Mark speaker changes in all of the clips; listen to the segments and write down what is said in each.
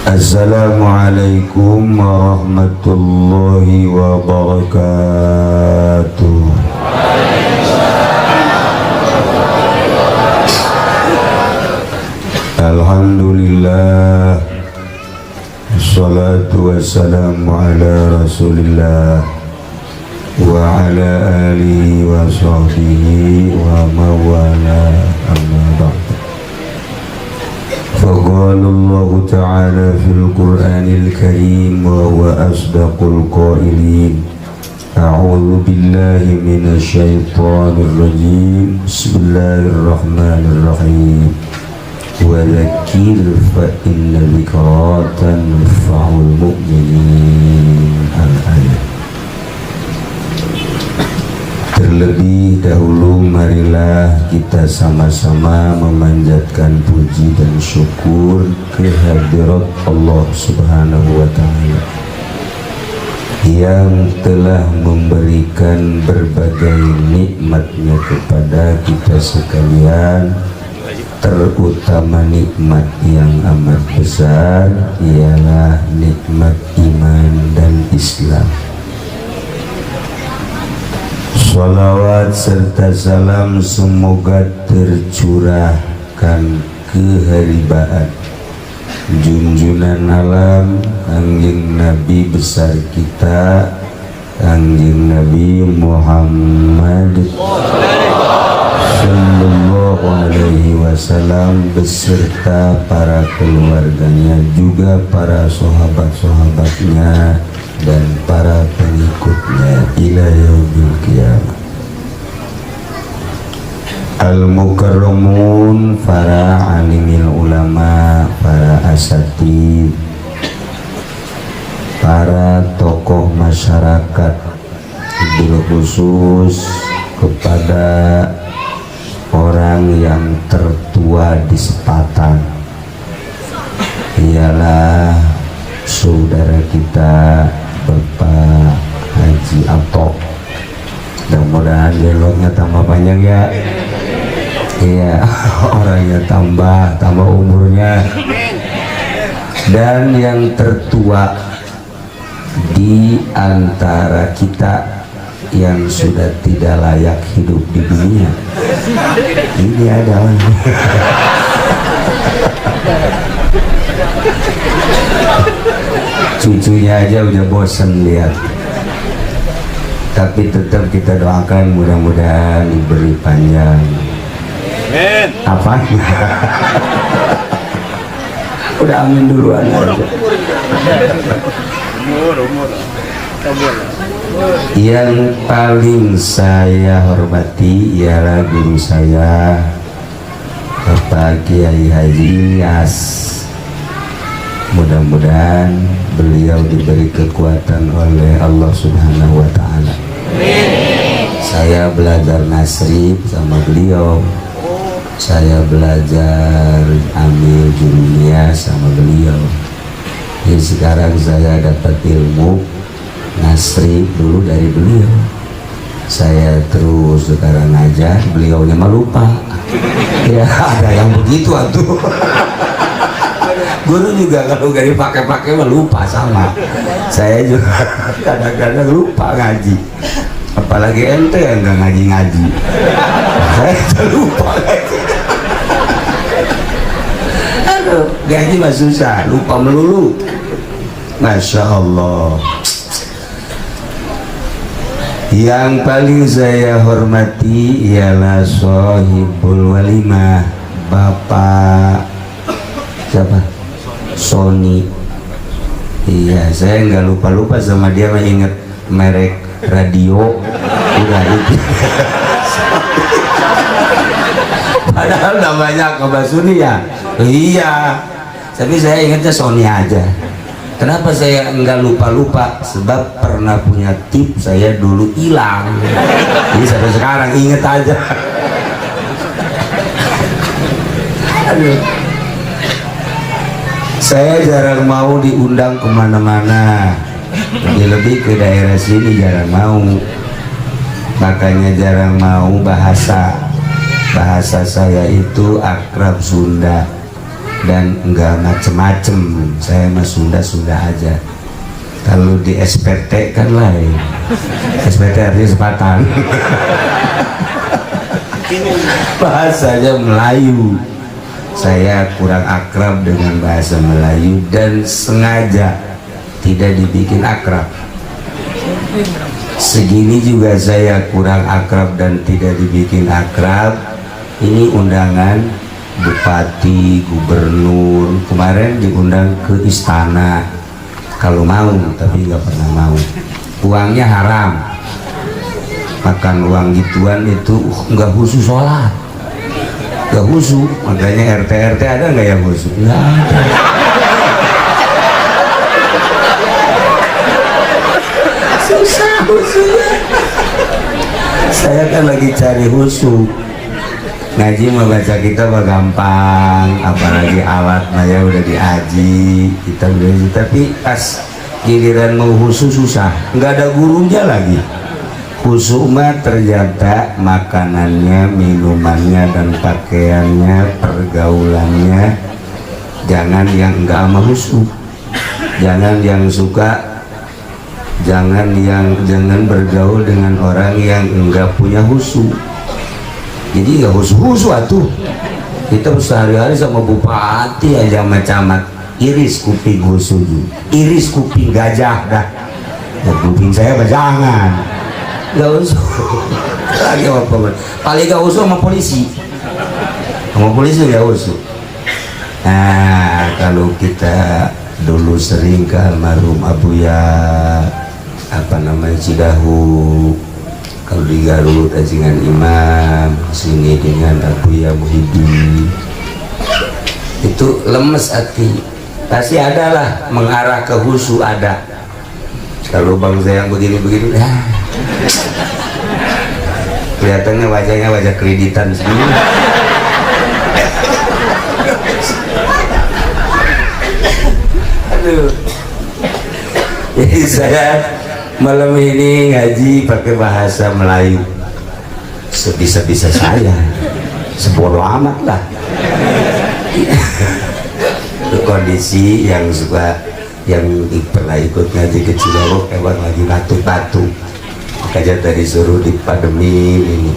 Speaker 1: Assalamualaikum warahmatullahi wabarakatuh. Alhamdulillah, assalatu wassalamu ala rasulillah wa ala alihi wa sahbihi wa mawala amma ba'd. فقال الله تعالى في القرآن الكريم وهو أصدق القائلين أعوذ بالله من الشيطان الرجيم بسم الله الرحمن الرحيم وذكر فإن الذكرى تنفع المؤمنين الآية. Terlebih dahulu marilah kita sama-sama memanjatkan puji dan syukur kehadirat Allah Subhanahu wa Ta'ala yang telah memberikan berbagai nikmatnya kepada kita sekalian, terutama nikmat yang amat besar ialah nikmat iman dan Islam. Salawat serta salam semoga tercurahkan keharibaan junjunan alam Kangjeng Nabi besar kita, Kangjeng Nabi Muhammad Sallallahu Alaihi Wasallam beserta para keluarganya, juga para sahabat-sahabatnya dan para pengikutnya ila yaumil qiyamah. Al-mukarramun, para alimil ulama, para asatid, para tokoh masyarakat, bil khusus kepada orang yang tertua di Sepatan ialah saudara kita Bapak Haji Atok. Mudah-mudahan jeloknya tambah panjang ya. Iya, orangnya tambah umurnya. Dan yang tertua di antara kita yang sudah tidak layak hidup di dunia ini adalah cucunya aja udah bosen lihat, tapi tetap kita doakan mudah-mudahan diberi panjang. Amin. Apa? Udah amin duluan aja. Yang paling saya hormati ialah guru saya Bapak Kiai Haji Ilyas. Mudah-mudahan beliau diberi kekuatan oleh Allah Subhanahu wa Ta'ala. Saya belajar nasrib sama beliau, saya belajar ambil dunia sama beliau. Jadi sekarang saya dapat ilmu nasrib dulu dari beliau. Saya terus sekarang ngajar, beliaunya mah lupa. Ya ada yang begitu atuh. Guru juga kalau gak dipakai-pakai mah lupa sama. Saya juga kadang-kadang lupa ngaji. Apalagi ente yang gak ngaji-ngaji. Saya lupa ngaji. Aduh, ngaji mah susah, lupa melulu. Masya Allah. Yang paling saya hormati ialah Sohibul Walimah, Bapak siapa? Sony. Iya, saya nggak lupa sama dia, mah inget merek radio udah itu. Padahal namanya Kabasuni ya. Iya, tapi saya ingatnya Sony aja. Kenapa saya nggak lupa? Sebab pernah punya tip saya dulu hilang. Jadi sampai sekarang inget aja. Aduh. Saya jarang mau diundang kemana-mana, lebih ke daerah sini jarang mau. Makanya jarang mau bahasa saya itu akrab Sunda. dan enggak macem-macem. Saya mah Sunda aja. Kalau di SPT kan lain. SPT artinya sepatan. Bahasanya Melayu. Saya kurang akrab dengan bahasa Melayu dan sengaja tidak dibikin akrab. Segini juga saya kurang akrab dan tidak dibikin akrab. Ini undangan bupati, gubernur, kemarin diundang ke istana. Kalau mau, tapi nggak pernah mau. Uangnya haram. Makan uang gituan itu nggak khusus sholat, nggak khusus. Makanya RT ada nggak yang khusus? Nggak ada. Susah khususnya. Saya kan lagi cari khusus. Ngaji membaca kita mah gampang, apalagi alat ya udah diaji, kita udah diaji. Tapi pas giliran mau khusus susah, nggak ada gurunya lagi. Khusus mah ternyata makanannya, minumannya dan pakaiannya, pergaulannya, jangan yang enggak sama khusus, jangan yang suka, jangan bergaul dengan orang yang enggak punya khusus. Jadi nggak khusus atuh. Kita sehari-hari sama bupati aja sama camat iris kuping khusus, iris kuping gajah dah. Ya, kuping saya jangan, nggak khusus. Lagi apa? Paling nggak khusus sama polisi nggak khusus. Nah, kalau kita dulu sering ke almarhum Abuya Cidahu. Kalau di Garut dengan Imam, sini dengan Abuya Muhyiddin, itu lemes hati. Pasti adalah mengarah ke khusu ada. Kalau bangsa yang begini-begini, kelihatannya wajahnya wajah kreditan semua. Aduh. Jadi saya malam ini ngaji pakai bahasa Melayu sebisa-bisa saya, sebodoh amat lah. Itu kondisi yang pernah ikut ngaji ke Cilorok, emang lagi batuk-batuk, makanya tadi suruh dipademin.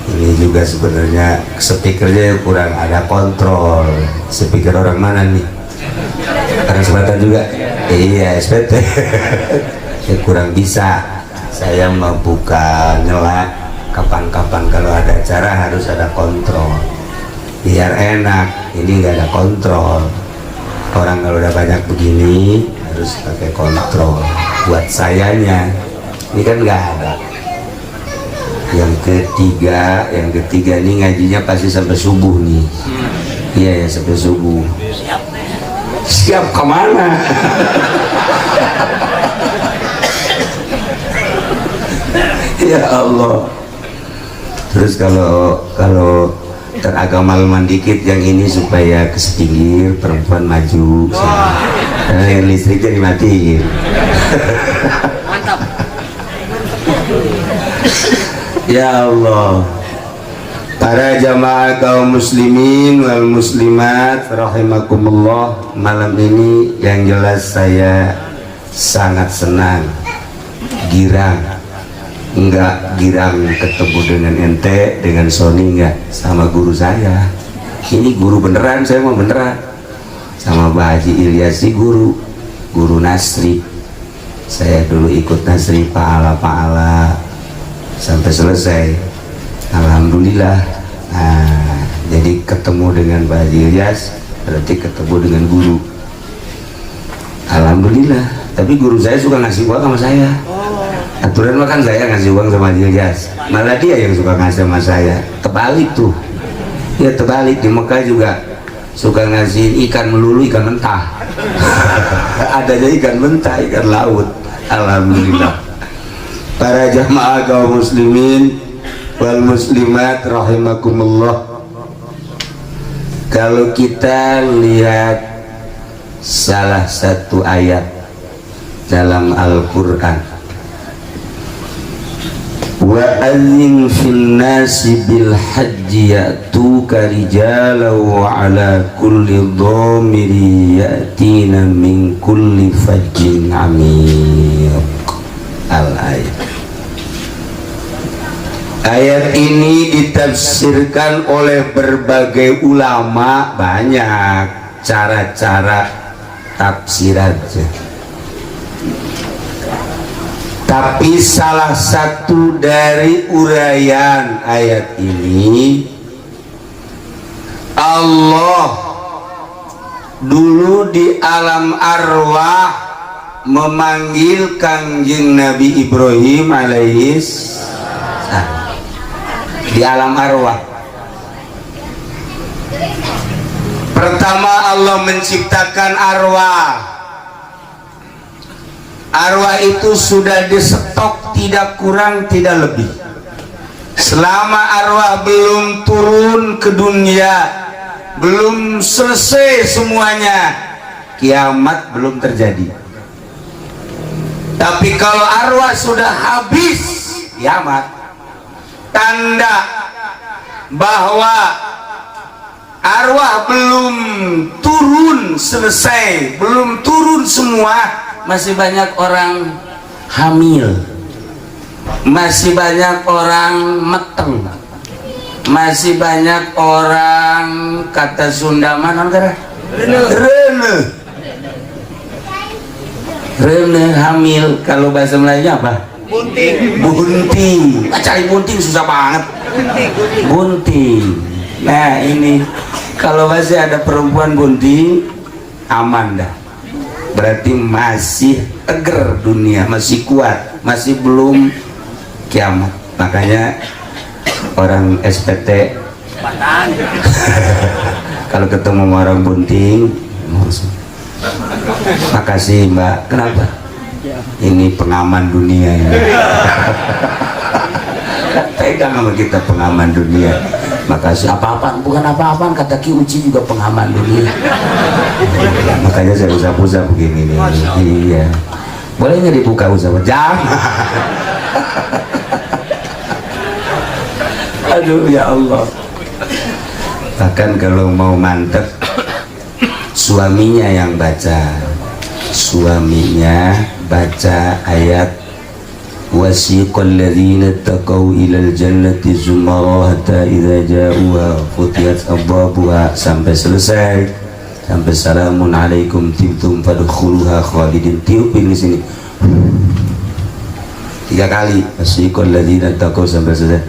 Speaker 1: Ini juga sebenarnya speakernya kurang ada kontrol. Speaker orang mana nih? Orang Selatan juga? Iya, SPT. Ya, kurang bisa. Saya mau buka nyela kapan-kapan kalau ada acara harus ada kontrol biar enak. Ini nggak ada kontrol. Orang kalau udah banyak begini harus pakai kontrol. Buat sayanya ini kan nggak ada. Yang ketiga ini ngajinya pasti sampai subuh nih. Iya ya, sampai subuh. Siap kemana? Ya Allah. Terus kalau teragamalman dikit yang ini supaya ke pinggir, perempuan maju, karena listriknya dimatiin. Mantap. Ya Allah. Para jamaah kaum muslimin wal muslimat rahimakumullah, malam ini yang jelas saya sangat senang, girang. Enggak girang ketemu dengan ente, dengan Sony, enggak, sama guru saya. Ini guru beneran, saya mau beneran. Sama Pak Haji Ilyasi, guru Nasri. Saya dulu ikut Nasri pahala sampai selesai, alhamdulillah. Nah, jadi ketemu dengan Pak Haji Ilyas berarti ketemu dengan guru, alhamdulillah. Tapi guru saya suka ngasih uang sama saya. Aturan makan saya ngasih uang sama Haji Ilyas, malah dia yang suka ngasih sama saya. Terbalik tuh ya, terbalik. Di Mekah juga suka ngasih ikan melulu, ikan mentah. Adanya ikan mentah, ikan laut. Alhamdulillah. Para jamaah kaum muslimin wal muslimat rahimakumullah, kalau kita lihat salah satu ayat dalam Al-Quran, wa adzin fil nasi bil hajji ya'tuka rijalan wa ala kulli dhamiri ya'tina min kulli fajjin amiq. Al-ayat. Ayat ini ditafsirkan oleh berbagai ulama, banyak cara-cara tafsirannya. Tapi salah satu dari uraian ayat ini, Allah dulu di alam arwah memanggil Kangjeng Nabi Ibrahim alaihis di alam arwah. Pertama Allah menciptakan arwah. Arwah itu sudah disetok, tidak kurang tidak lebih. Selama arwah belum turun ke dunia, belum selesai semuanya, kiamat belum terjadi. Tapi kalau arwah sudah habis, kiamat. Tanda bahwa arwah belum turun selesai, belum turun semua. Masih banyak orang hamil, masih banyak orang meteng, masih banyak orang, kata Sunda mana rene hamil. Kalau bahasa Melayu apa? Bunting. Cari bunting susah banget. Bunting. Nah ini kalau masih ada perempuan bunting, aman dah. Berarti masih tegar dunia, masih kuat, masih belum kiamat. Makanya orang SPT kalau ketemu sama orang bunting, makasih Mbak. Kenapa? Ini pengaman dunia ini. Pegang sama kita pengaman dunia. Makasih. Apa-apaan? Bukan apa-apaan, kata Ki Uci juga pengaman dunia. Makanya saya usap-usap begini nih. Iya. Boleh nggak dibuka usap? Jangan. Aduh ya Allah. Bahkan kalau mau mantep, suaminya yang baca. Suaminya baca ayat wasiqal ladzina taqaw ilal jannati zumara hatta idza ja'uha futiyat abwabuha sampai selesai, sampai salamun alaikum tibtum fadkhuluha khalidin. Tiupin di sini 3 kali wasiqal ladzina taqaw sampai selesai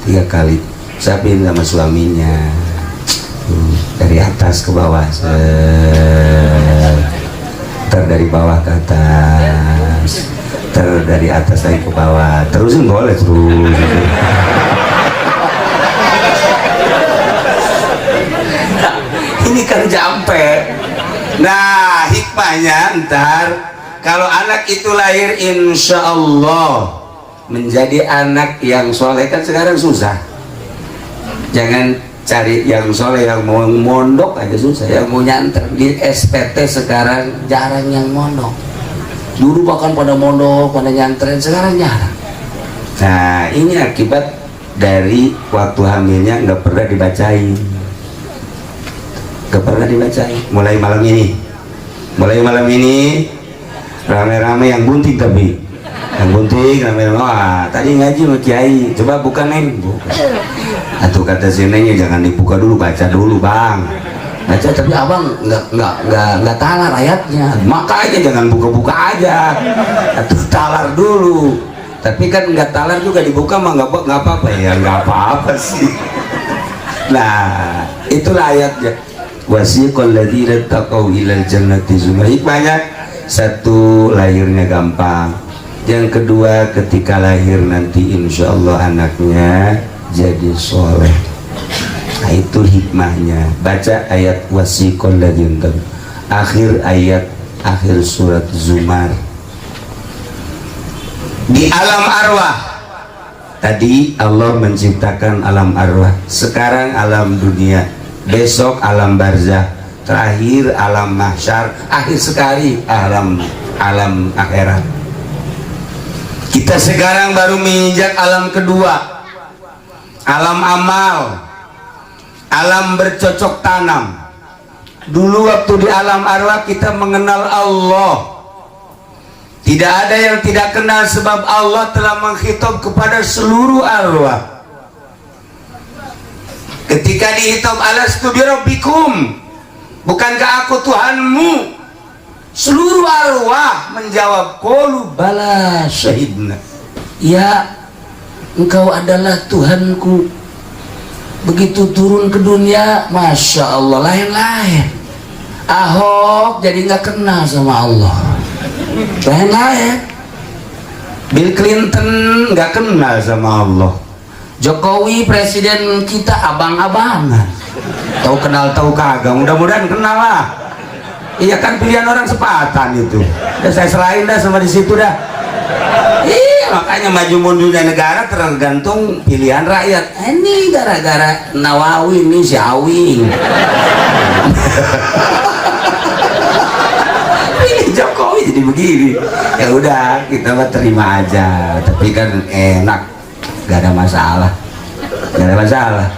Speaker 1: 3 kali. Sapin sama suaminya dari atas ke bawah, dari bawah ke atas, dari atas lagi ke bawah, terusin boleh terus. Ini kan jampe. Nah hikmahnya ntar kalau anak itu lahir insya Allah menjadi anak yang soleh, kan sekarang susah. Jangan cari yang soleh, yang mau mondok aja susah, yang mau nyanter. Di SPT sekarang jarang yang mondok. Dulu bahkan pada mondok, pada nyantren, sekarang jarang. Nah ini akibat dari waktu hamilnya nggak pernah dibacain, nggak pernah dibacain. Mulai malam ini rame-rame yang bunting, tapi yang bunting rame-rame. Wah tadi ngaji sama Kiai, coba buka Neng, buka. Atau kata si Neng, jangan dibuka dulu, baca dulu Bang. Baca tapi abang nggak talar ayatnya, makanya jangan buka-buka aja, atau talar dulu. Tapi kan nggak talar juga dibuka mah nggak apa-apa ya, nggak apa-apa sih. Nah itulah ayatnya wasiqal ladzina taqaw ilal jannati zumara. Hikmahnya satu, lahirnya gampang. Yang kedua, ketika lahir nanti insya Allah anaknya jadi soleh. Nah itu hikmahnya. Baca ayat wasiqal ladzina, akhir ayat, akhir surat Zumar. Di alam arwah tadi Allah menciptakan alam arwah, sekarang alam dunia, besok alam barzah, terakhir alam mahsyar, akhir sekali alam akhirat. Kita Kita sekarang baru menginjak alam kedua, alam amal, alam bercocok tanam. Dulu waktu di alam arwah kita mengenal Allah. Tidak ada yang tidak kenal sebab Allah telah menghitab kepada seluruh arwah. Ketika dihitab alastu birabbikum, bukankah aku Tuhanmu? Seluruh arwah menjawab qalu bala syahidna. Ya, engkau adalah Tuhanku. Begitu turun ke dunia, Masya Allah, lain-lain. Ahok jadi nggak kenal sama Allah, lain-lain. Bill Clinton nggak kenal sama Allah. Jokowi presiden kita abang-abangan, tahu kenal tahu kagak. Mudah-mudahan kenal lah. Iya kan, pilihan orang sepatan itu. Udah saya serahin dah sama di situ dah. Iya, makanya maju mundurnya negara tergantung pilihan rakyat. Ini gara-gara Nawawi nih si Awing. Pilih Jokowi jadi begini. Ya udah, kita mah terima aja. Tapi kan enak, gak ada masalah. Gak ada masalah.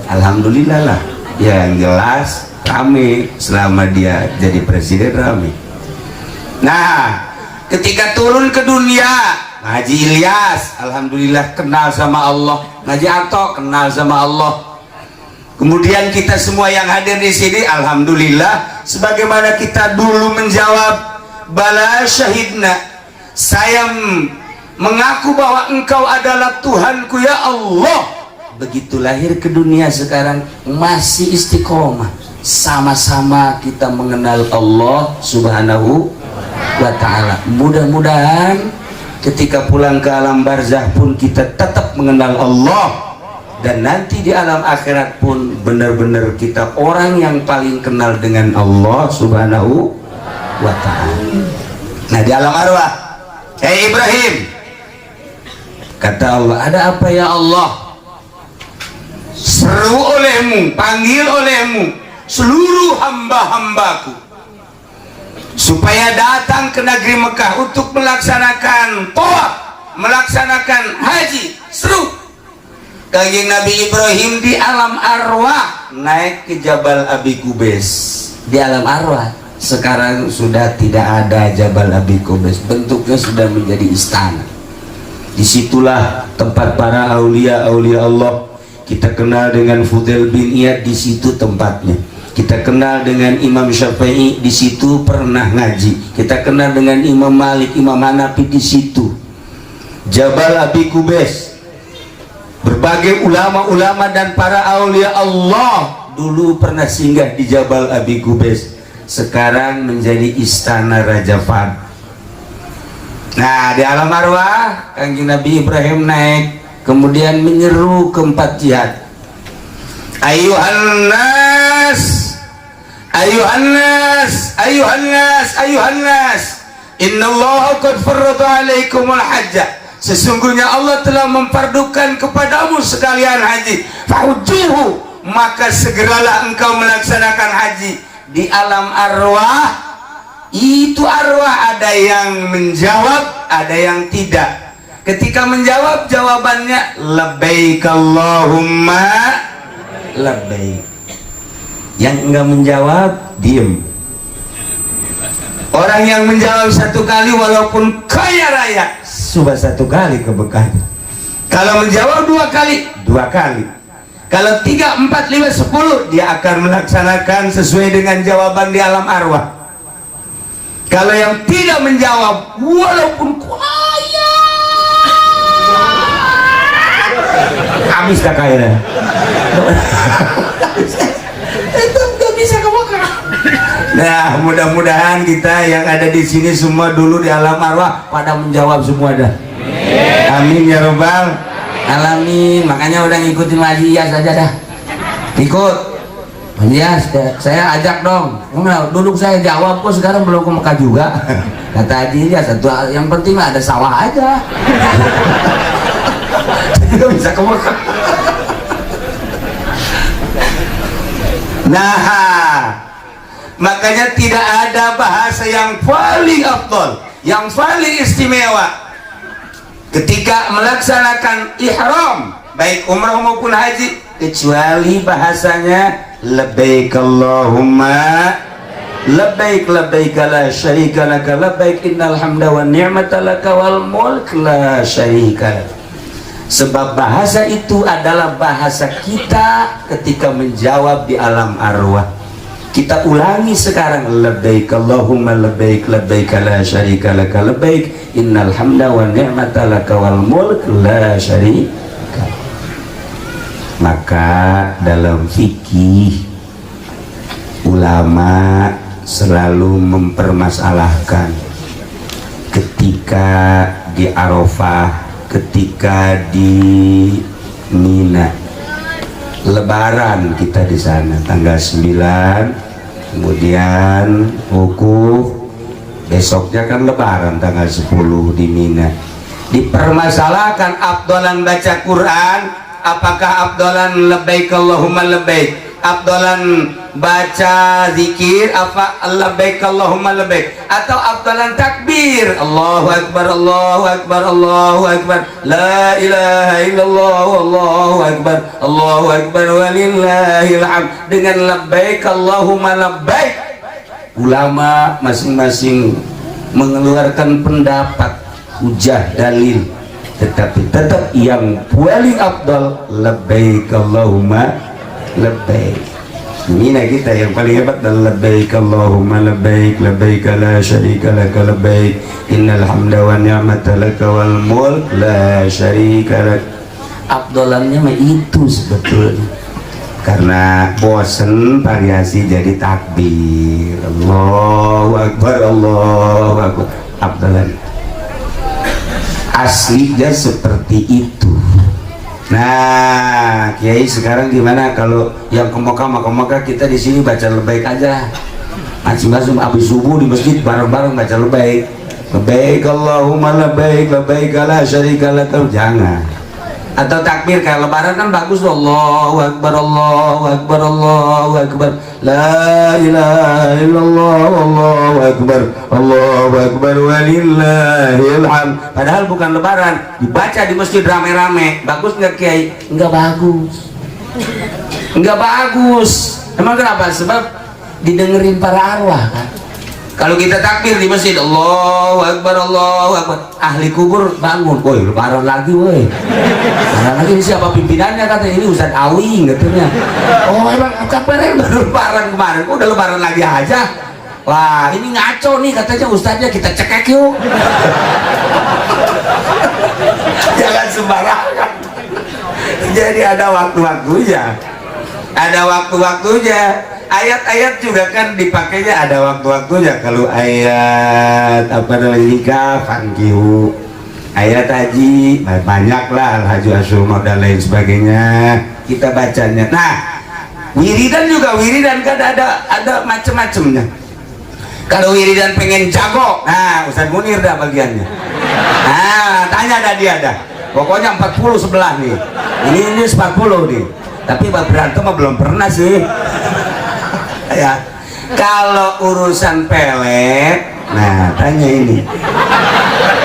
Speaker 1: Alhamdulillah lah. Ya, yang jelas rame selama dia jadi presiden, rame. Nah, ketika turun ke dunia, Haji Ilyas alhamdulillah kenal sama Allah, Haji Ato kenal sama Allah. Kemudian kita semua yang hadir di sini alhamdulillah, sebagaimana kita dulu menjawab bala syahidna, saya mengaku bahwa engkau adalah Tuhanku ya Allah. Begitu lahir ke dunia sekarang masih istiqomah, sama-sama kita mengenal Allah subhanahu wa ta'ala. Mudah-mudahan ketika pulang ke alam barzah pun kita tetap mengenal Allah, dan nanti di alam akhirat pun benar-benar kita orang yang paling kenal dengan Allah subhanahu wa ta'ala. Nah, di alam arwah, hey Ibrahim, kata Allah, ada apa ya Allah? Seru olehmu, panggil olehmu seluruh hamba-hambaku supaya datang ke negeri Mekah untuk melaksanakan tawaf, melaksanakan haji. Seru. Kanjeng Nabi Ibrahim di alam arwah naik ke Jabal Abi Qubais. Di alam arwah sekarang sudah tidak ada Jabal Abi Qubais, bentuknya sudah menjadi istana. Disitulah tempat para aulia-aulia Allah. Kita kenal dengan Fudail bin Iyad, di situ tempatnya. Kita kenal dengan Imam Syafi'i, di situ pernah ngaji. Kita kenal dengan Imam Malik, Imam Hanafi, di situ. Jabal Abi Qubais. Berbagai ulama-ulama dan para aulia Allah dulu pernah singgah di Jabal Abi Qubais. Sekarang menjadi istana Raja Fahd. Nah, di alam arwah Kanjeng Nabi Ibrahim naik, kemudian menyeru ke empat jihad. Ayuhan nas, ayuhan nas, ayuhan nas, ayuhan nas, innallaha qad farrada alaikumul hajja. Sesungguhnya Allah telah memfardukan kepadamu sekalian haji. Fahujjuhu, maka segeralah engkau melaksanakan haji. Di alam arwah itu arwah ada yang menjawab, ada yang tidak. Ketika menjawab, jawabannya labbaik Allahumma labbaik. Yang enggak menjawab, diem. Orang yang menjawab satu kali walaupun kaya raya, coba satu kali keberkahan. Kalau menjawab dua kali, dua kali. Kalau 3, 4, 5, 10, dia akan melaksanakan sesuai dengan jawaban di alam arwah. Kalau yang tidak menjawab walaupun kaya, habis dah kaya. Itu nggak bisa kebakar. Nah, mudah-mudahan kita yang ada di sini semua dulu di alam arwah pada menjawab semua dah. Amin ya robbal alamin. Makanya udah ngikutin Haji Ilyas aja dah. Ikut Haji Ilyas, saya ajak dong. Duduk saya jawab kok, sekarang belum ke Mekah juga. Kata Haji Ilyas, yang penting ada sawah aja. Tidak bisa ke Mekah. Nah, makanya tidak ada bahasa yang paling afdal, yang paling istimewa ketika melaksanakan ihram baik umrah maupun haji, kecuali bahasanya labbaik Allahumma labbaik labbaik la syarika laka labbaik innal hamda wan ni'mata laka wal mulk la syarika lak. Sebab bahasa itu adalah bahasa kita ketika menjawab di alam arwah. Kita ulangi sekarang, labbaik Allahumma labbaik labbaik la syarika laka labbaik innal hamda wan ni'mata laka wal mulk la syarika. Maka dalam fikih ulama selalu mempermasalahkan ketika di Arafah, ketika di Mina, Lebaran kita di sana tanggal 9, kemudian wukuf, besoknya kan Lebaran tanggal 10 di Mina. Dipermasalahkan afdalan baca Quran, apakah afdalan labbaik Allahumma labbaik, afdalan baca zikir apa labbaik Allahumma labbaik, atau afdalan takbir Allahu akbar Allahu akbar Allahu akbar la ilaha illallah Allahu akbar Allahu akbar walillahil hamd dengan labbaik Allahumma labbaik. Ulama masing-masing mengeluarkan pendapat, hujah, dalil, tetapi tetap yang paling afdal labbaik Allahumma labbaik. Mina kita yang paling hebat adalah labbaik Allahumma labbaik labbaik la syarika laka labbaik innal hamda wan ni'mata laka wal mulk la syarika lak. Afdalannya mah itu sebetulnya, karena bosen variasi jadi takbir Allahu akbar Allahu akbar. Afdalan aslinya seperti itu. Nah, Kiai sekarang gimana kalau yang ke Mekah kita di sini baca labbaik aja. Masing-masing habis subuh di masjid bareng-bareng baca labbaik. Labbaik Allahumma labbaik labbaik la syarika lak. Jangan. Atau takbir kayak lebaran kan bagus loh. Allahu akbar Allahu akbar Allahu akbar la ilaha illallah Allahu akbar Allahu akbar walillahil hamd. Padahal bukan lebaran, dibaca di masjid rame-rame. Bagus nggak Kiai? Nggak bagus. Nggak bagus. Emang kenapa? Sebab didengerin para arwah kan. Kalau kita takbir di masjid Allahu akbar Allahu akbar, ahli kubur bangun, woi lebaran lagi woi. Lebaran lagi, siapa pimpinannya? Kata ini Ustaz Awi katanya. Oh emang kabarnya baru lebaran kemarin, udah lebaran lagi aja. Wah ini ngaco nih katanya Ustaznya, kita cekek yuk. Jangan sembarangan. Jadi ada waktu-waktunya. Ada waktu-waktunya. Ayat-ayat juga kan dipakainya ada waktu-waktunya. Kalau ayat apa namanya nikah, fankihu, ayat haji banyak lah, al-hajju asyhurun dan lain sebagainya kita bacanya. Nah wiridan juga, wiridan kan ada macam-macamnya. Kalau wiridan pengen jago, nah Ustaz Munir dah bagiannya. Nah tanya dah dia dah, pokoknya 40 sebelah nih, ini 40 nih, tapi berantem mah belum pernah sih. Ya, kalau urusan pelet, nah tanya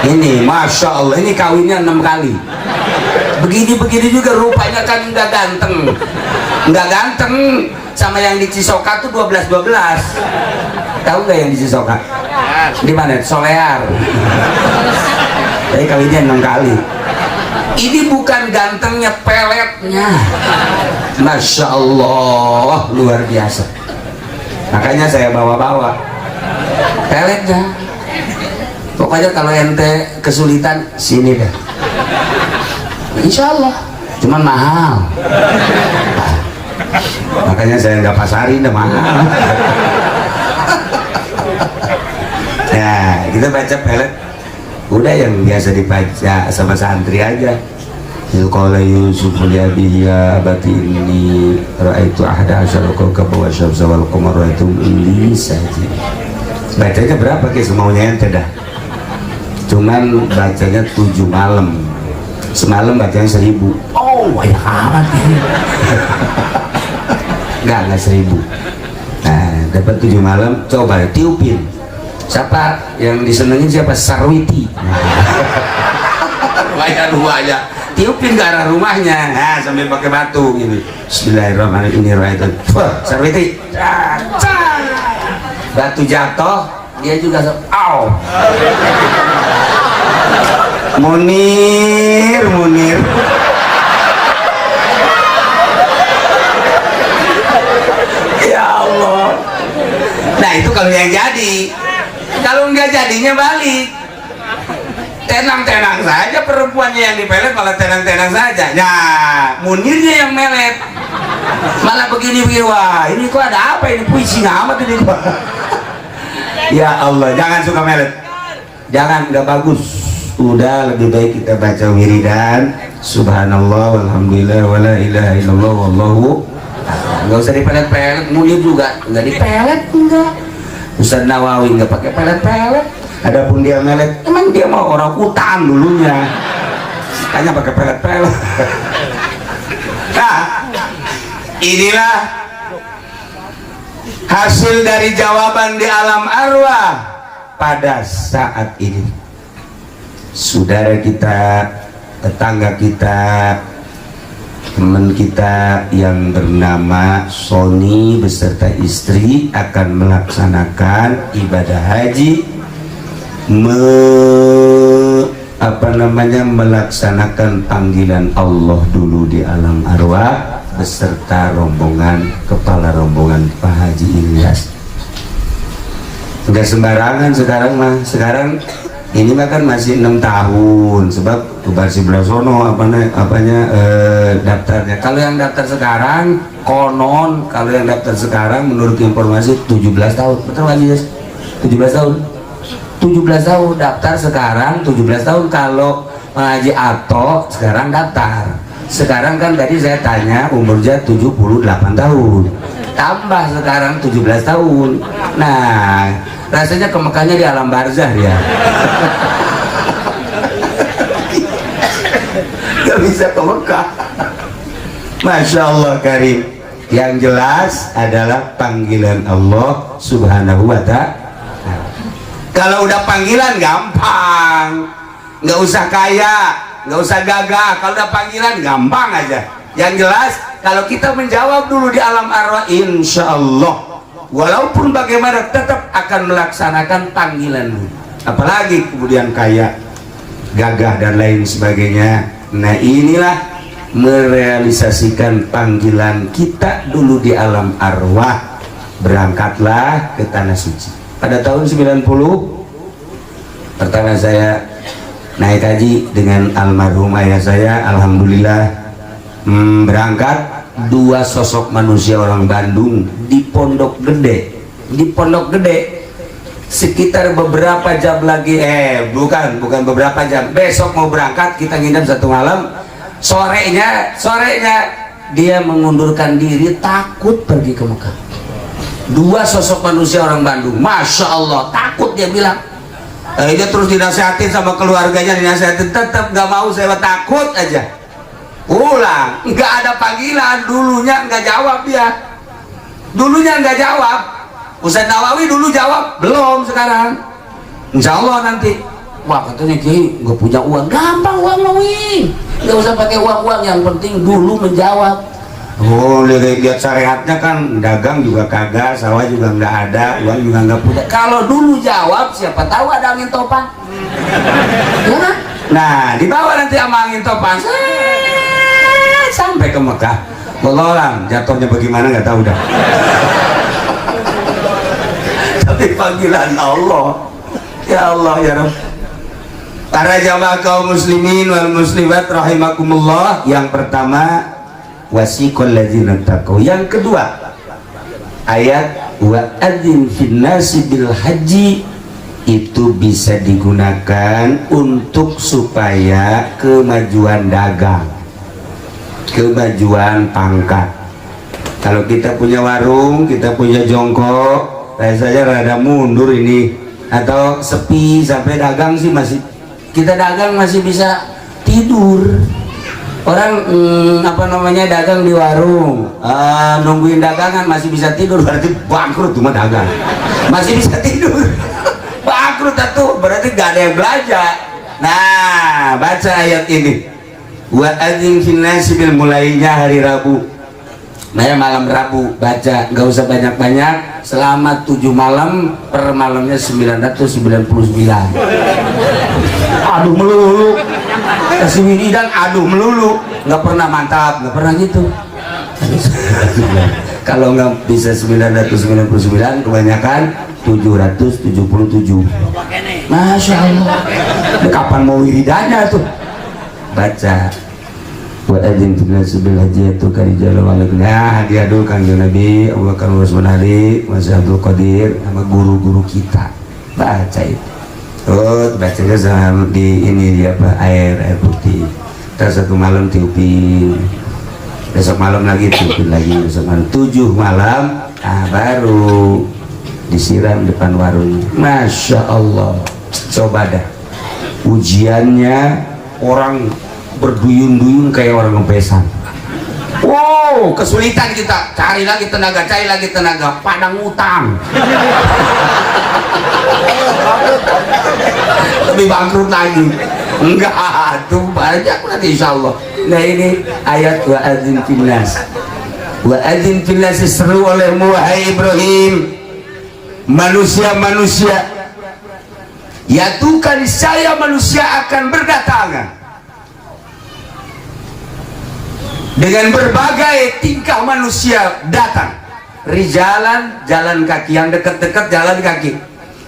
Speaker 1: ini, masya Allah, ini kawinnya 6 kali, begini juga rupanya kan nggak ganteng, sama yang di Cisoka tuh 12, tahu nggak yang di Cisoka? Di mana? Solear. Jadi kawinnya 6 kali. Ini bukan gantengnya, peletnya, masya Allah luar biasa. Makanya saya bawa-bawa peletnya. Pokoknya kalau ente kesulitan sini deh, insya Allah. Cuman mahal. Makanya saya nggak pasarin, deh mahal. Ya kita baca pelet udah yang biasa dibaca sama santri aja. Qala Yusuf li abihi ya abati inni ra'aitu ahada asyara kawkaban wa syamsa wal qamara ra'aitum li sajid. Bacanya berapa ke semaunya ente dah. Cuman bacanya 7 malam. Semalam bacanya 1000. Oh, banyak amat ini. Enggak 1000. Nah, dapat 7 malam, coba tiupin. Siapa yang disenengin siapa? Sarwiti. rumahnya dua aja, tiupin ke arah rumahnya, nah sambil pakai batu gini. Bismillahirrahmanirrahim. Sarwiti, batu jatuh, dia juga au. Munir. Ya Allah. Nah itu kalau yang jadi. Kalau nggak jadinya balik. Tenang-tenang saja perempuannya yang dipelet, malah tenang-tenang saja. Nah, Munirnya yang melet. Malah begini, wah ini kok ada apa ini, puisi amat ini. Ya Allah, jangan suka melet. Jangan, nggak bagus. Udah, lebih baik kita baca wiridan. Subhanallah, walhamdulillah, wala ilaha illallah, wallahu. Nggak usah dipelet-pelet. Munir juga nggak dipelet, enggak. Ustaz Nawawi nggak pakai pelet-pelet. Adapun dia melet, emang dia mau orang hutan dulunya, makanya pakai pelet-pelet. Nah, inilah hasil dari jawaban di alam arwah pada saat ini. Saudara kita, tetangga kita, teman kita yang bernama Sony beserta istri akan melaksanakan ibadah haji, melaksanakan panggilan Allah dulu di alam arwah beserta rombongan, kepala rombongan Pak Haji Ilyas. Enggak sembarangan sekarang mah. Sekarang ini mah kan masih 6 tahun, sebab tubar si Blasono daftarnya. Kalau yang daftar sekarang konon, kalau yang daftar sekarang menurut informasi 17 tahun. Betul nggak sih? 17 tahun. 17 tahun daftar sekarang, 17 tahun kalau Haji Ato sekarang daftar. Sekarang kan tadi saya tanya umurnya 78 tahun, tambah sekarang 17 tahun. Nah, rasanya ke Mekahnya di alam barzah ya. Gak bisa ke Mekah. Masya Allah karim. Yang jelas adalah panggilan Allah Subhanahu wa ta'ala. Kalau udah panggilan gampang, nggak usah kaya, nggak usah gagah. Kalau udah panggilan gampang aja. Yang jelas kalau kita menjawab dulu di alam arwah, insya Allah walaupun bagaimana tetap akan melaksanakan panggilan dulu. Apalagi kemudian kaya, gagah dan lain sebagainya. Nah inilah merealisasikan panggilan kita dulu di alam arwah. Berangkatlah ke tanah suci. Pada tahun 90 pertama saya naik haji dengan almarhum ayah saya. Alhamdulillah berangkat dua sosok manusia orang Bandung di Pondok Gede. Di Pondok Gede sekitar beberapa jam lagi, bukan beberapa jam, besok mau berangkat, kita nginep 1 malam. Sorenya dia mengundurkan diri, takut pergi ke Mekah. Dua sosok manusia orang Bandung, Masya Allah, takut. Dia bilang, dia terus dinasihatin sama keluarganya, dinasihatin, tetap gak mau. Saya takut aja. Ulang, nggak ada panggilan. Dulunya nggak jawab dia, dulunya nggak jawab. Ustaz Nawawi dulu jawab, belum. Sekarang insya Allah nanti. Wah katanya Kiai nggak punya uang, gampang uang Nawawi, nggak usah pakai uang, yang penting dulu menjawab. Oh, lihat syariatnya kan, dagang juga kagak, sawah juga nggak ada, uang juga nggak punya. Kalau dulu jawab, siapa tahu ada angin topan. Ya kan? Nah, dibawa nanti sama angin topan sampai ke Mekah. Wallahualam, jatuhnya bagaimana nggak tahu dah. Tapi panggilan Allah, ya Allah ya Rabb. Para jamaah kaum muslimin wal muslimat rahimakumullah. Yang pertama, wasiqal ladzina taqaw. Yang kedua, ayat wa adzin fin nasi bil haji itu bisa digunakan untuk supaya kemajuan dagang, kemajuan pangkat. Kalau kita punya warung, kita punya jongkok, rasanya rada mundur ini, atau sepi sampai dagang sih masih, kita dagang masih bisa tidur. Orang dagang di warung, nungguin dagangan masih bisa tidur, berarti bangkrut. Cuma dagang masih bisa tidur. Bangkrut itu berarti gak ada yang belajar. Nah, baca ayat ini. Wa adzin fin nasi bil, mulainya hari Rabu. Nah, malam Rabu baca, nggak usah banyak-banyak, selama 7 malam, per malamnya 999. Aduh melulu, kasih wiridan aduh melulu, nggak pernah mantap, nggak pernah gitu. Kalau nggak bisa 999, kebanyakan 777. Masya Allah. Ini kapan mau wiridannya tuh? Baca. Wa adzin fil nasi bil hajji yatuka rijalan wa ala. Nah, diadu Kanjeng Nabi Abu Bakar Rasman Ali, Mas Abdul Qadir, sama guru-guru kita. Baca itu. Oh, bacanya sama di ini dia apa? Air putih. Terus satu malam tiupin. Besok malam lagi tiupin lagi. Besok malam 7 malam, baru disiram depan warung. Masya Allah. Coba dah. Ujiannya orang berduyun-duyun kayak orang ngebesan. Wow, kesulitan kita, cari lagi tenaga, padang utang. Lebih bangkrut lagi. Enggak, tuh banyak nanti insya Allah. Nah ini ayat wa adzin fil nas. Wa adzin fil nas, seru olehmu wahai Ibrahim, manusia-manusia. Ya Tuhan, saya manusia akan berdatangan dengan berbagai tingkah manusia datang. Rijalan, jalan kaki, yang dekat-dekat jalan kaki.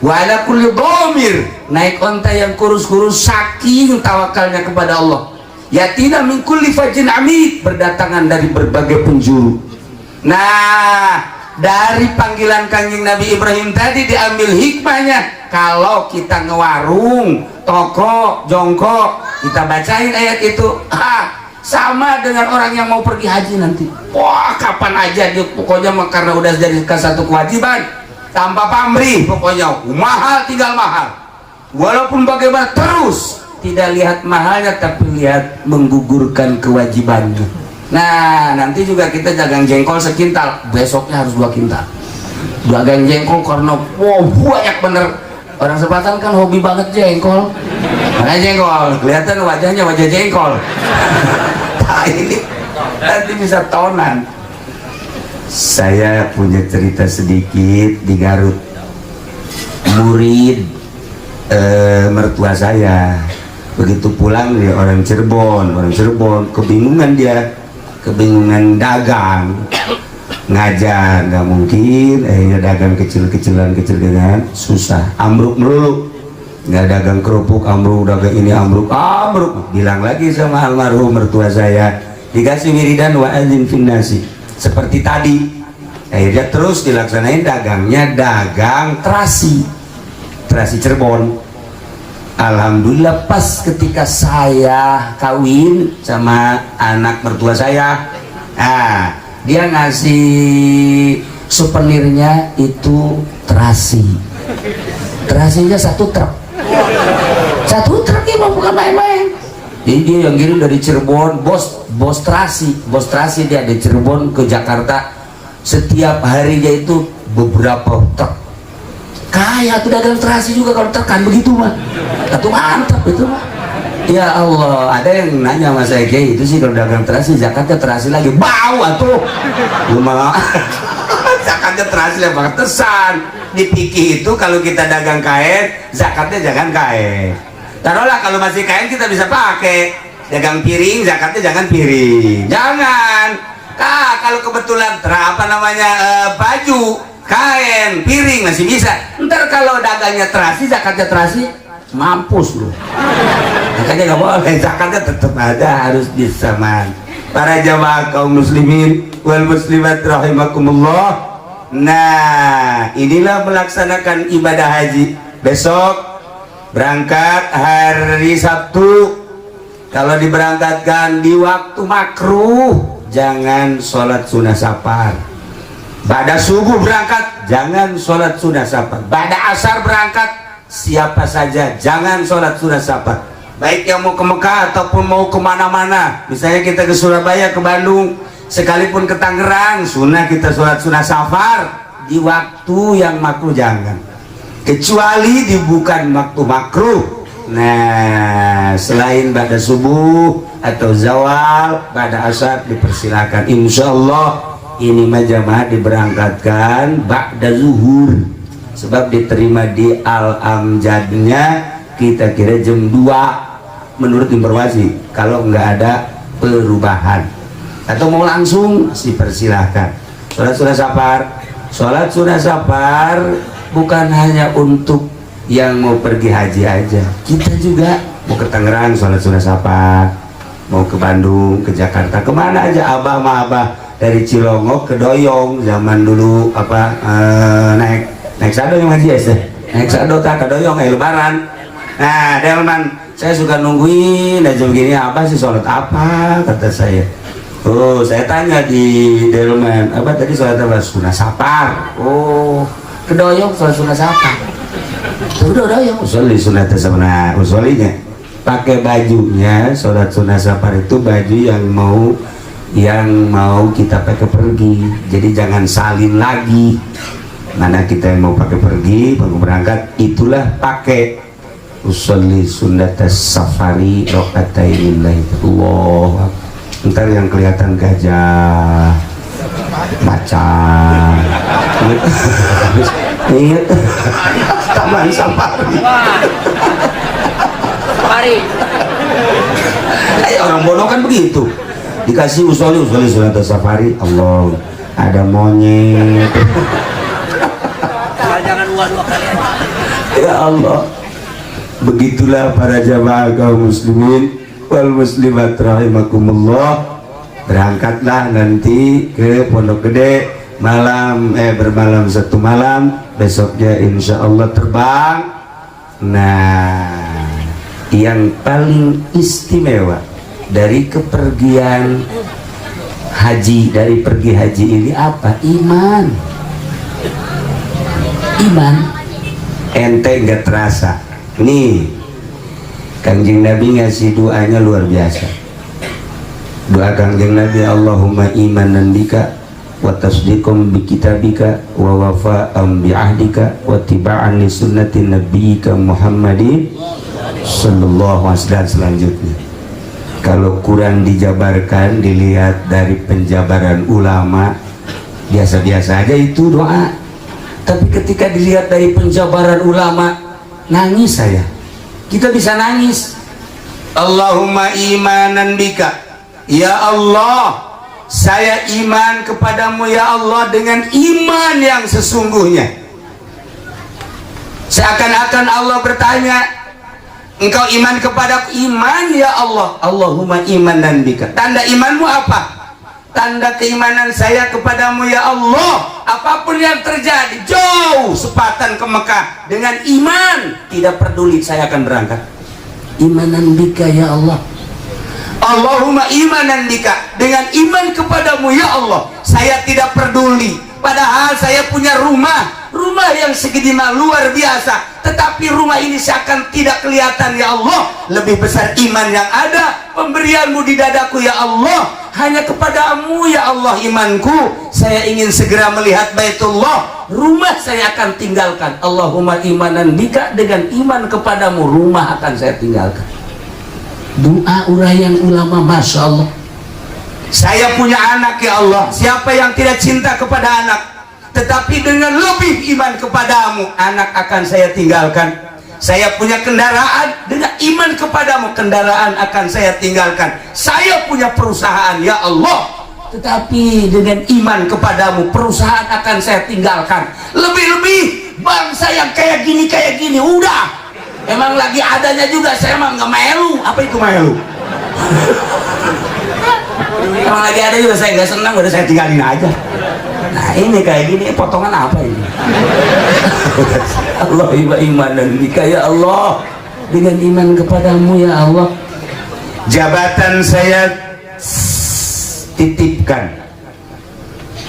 Speaker 1: Wala kulli dhamir, naik onta yang kurus-kurus saking tawakalnya kepada Allah. Yatina min kulli fajin amik, berdatangan dari berbagai penjuru. Nah, dari panggilan Kanjeng Nabi Ibrahim tadi diambil hikmahnya. Kalau kita ngewarung, toko, jongkok, kita bacain ayat itu, sama dengan orang yang mau pergi haji nanti. Wah, kapan aja dia pokoknya, karena udah jadi satu kewajiban, tanpa pamrih, pokoknya mahal tinggal mahal. Walaupun bagaimana terus tidak lihat mahalnya, tapi lihat menggugurkan kewajibannya. Nah, nanti juga kita dagang jengkol sekintal, besoknya harus 2 kintal. Dagang jengkol karena wow banyak bener. Orang Selatan kan hobi banget jengkol. Makanya jengkol, kelihatan wajahnya wajah jengkol. Nah, ini nanti bisa tonan. Saya punya cerita sedikit di Garut. Murid mertua saya begitu pulang, dia orang Cirebon, kebingungan dagang, ngajar nggak mungkin, akhirnya dagang kecil-kecilan susah, ambruk melulu, nggak dagang kerupuk ambruk, dagang ini ambruk. Bilang lagi sama almarhum mertua saya, dikasih wiridan wa adzin fin nasi seperti tadi. Akhirnya terus dilaksanain, dagangnya dagang terasi Cirebon. Alhamdulillah pas ketika saya kawin sama anak mertua saya, dia ngasih souvenirnya itu terasinya 1 truk. 1 truk ini bukan main-main. Jadi dia yang kirim dari Cirebon, bos terasi dia dari Cirebon ke Jakarta, setiap harinya itu beberapa truk. Kayak tuh dagang terasi juga kalau tekan begitu mah. Itu mantap itu mah. Ya Allah, ada yang nanya sama saya, kayak itu sih kalau dagang terasi, zakatnya terasi lagi, bau atuh. Cuma zakatnya terasi lah, pantesan di fikih itu kalau kita dagang kain, zakatnya jangan kain. Taruhlah kalau masih kain kita bisa pakai. Dagang piring, zakatnya jangan piring. Jangan. Kalau kebetulan baju, kain, piring masih bisa. Ntar kalau dagangnya terasi, zakatnya terasi, mampus lu. Makanya nggak boleh, zakatnya tetap ada, harus disamaan. Para jamaah kaum muslimin wal muslimat rahimakumullah. Nah, inilah melaksanakan ibadah haji. Besok berangkat hari Sabtu. Kalau diberangkatkan di waktu makruh, jangan sholat sunnah safar. Pada subuh berangkat, jangan sholat sunnah safar. Pada asar berangkat, siapa saja jangan sholat sunnah safar. Baik yang mau ke Mekah ataupun mau kemana-mana. Misalnya kita ke Surabaya, ke Bandung, sekalipun ke Tangerang, sunnah kita sholat sunnah safar. Di waktu yang makruh jangan. Kecuali di bukan waktu makruh. Nah, selain pada subuh atau zawal, pada asar dipersilakan. Insya Allah ini mah jamaah diberangkatkan ba'da zuhur, sebab diterima di Al-Amjadnya kita kira jam 2 menurut informasi, kalau nggak ada perubahan. Atau mau langsung dipersilahkan. Sholat sunah safar bukan hanya untuk yang mau pergi haji aja, kita juga mau ke Tangerang sholat sunah safar, mau ke Bandung, ke Jakarta, kemana aja. Abah mah abah dari Cilongok ke Doyong zaman dulu apa naik sado yang haji ya, naik sado tak ke Doyong lebaran. Nah Delman, saya suka nungguin aja begini, apa sih sholat apa, kata saya. Oh, saya tanya di Delman, apa tadi sholat apa? Sunah safar. Oh, ke Doyong sholat sunah safar. Udah Doyong usul sunat sama usulinya. Pakai bajunya sholat sunah safar itu baju yang mau kita pakai pergi. Jadi jangan salin lagi. Mana kita yang mau pakai pergi, mau berangkat, itulah pakai usul sunat safari rokatainillahi. Allah. Ntar yang kelihatan gajah, macan, ingat taman safari. Orang bodoh kan begitu, dikasih usoli sunat safari. Allah, ada monyet.
Speaker 2: Jangan dua-dua kali.
Speaker 1: Ya Allah, begitulah para jamaah kaum muslimin wal muslimat rahimakumullah. Berangkatlah nanti ke Pondok Gede malam bermalam 1 malam, besoknya insya Allah terbang. Nah, yang paling istimewa dari kepergian haji, dari pergi haji ini apa? Iman. Ente nggak terasa nih, Kanjeng Nabi ngasih doanya luar biasa. Doa Kanjeng Nabi, Allahumma imanan bika wa tasdiqum bi kitabika wa wafa'an bi ahdika wa tiba'an li sunnati nabiyyika Muhammadin sallallahu alaihi wasallam. Selanjutnya, kalau kurang dijabarkan, dilihat dari penjabaran ulama, biasa-biasa aja itu doa. Tapi ketika dilihat dari penjabaran ulama, nangis saya. Kita bisa nangis. Allahumma imanan bika, ya Allah, saya iman kepadamu ya Allah dengan iman yang sesungguhnya. Seakan-akan Allah bertanya, engkau iman kepadaku? Iman ya Allah. Allahumma imanan bika. Tanda imanmu apa? Tanda keimanan saya kepadamu ya Allah, apapun yang terjadi, jauh sepatan ke Mekah dengan iman, tidak peduli, saya akan berangkat. Imanan bika ya Allah. Allahumma imanan bika, dengan iman kepadamu ya Allah, saya tidak peduli, padahal saya punya rumah yang segede luar biasa, tetapi rumah ini seakan tidak kelihatan ya Allah. Lebih besar iman yang ada, pemberianmu di dadaku ya Allah. Hanya kepadamu ya Allah imanku. Saya ingin segera melihat Baitullah, rumah saya akan tinggalkan. Allahumma imanan bika, dengan iman kepadamu rumah akan saya tinggalkan. Doa uraian ulama, Masya Allah. Saya punya anak ya Allah, siapa yang tidak cinta kepada anak? Tetapi dengan lebih iman kepadamu, anak akan saya tinggalkan. Saya punya kendaraan, dengan iman kepadamu kendaraan akan saya tinggalkan. Saya punya perusahaan ya Allah, tetapi dengan iman kepadamu perusahaan akan saya tinggalkan. Lebih-lebih bangsa yang kayak gini udah, emang lagi adanya juga, saya emang nggak melu. Apa itu melu? Emang lagi ada juga saya nggak senang, udah saya tinggalin aja. Nah ini kayak gini, potongan apa ini? Allah iman dan bika ya Allah, dengan iman kepadamu ya Allah. Jabatan saya titipkan,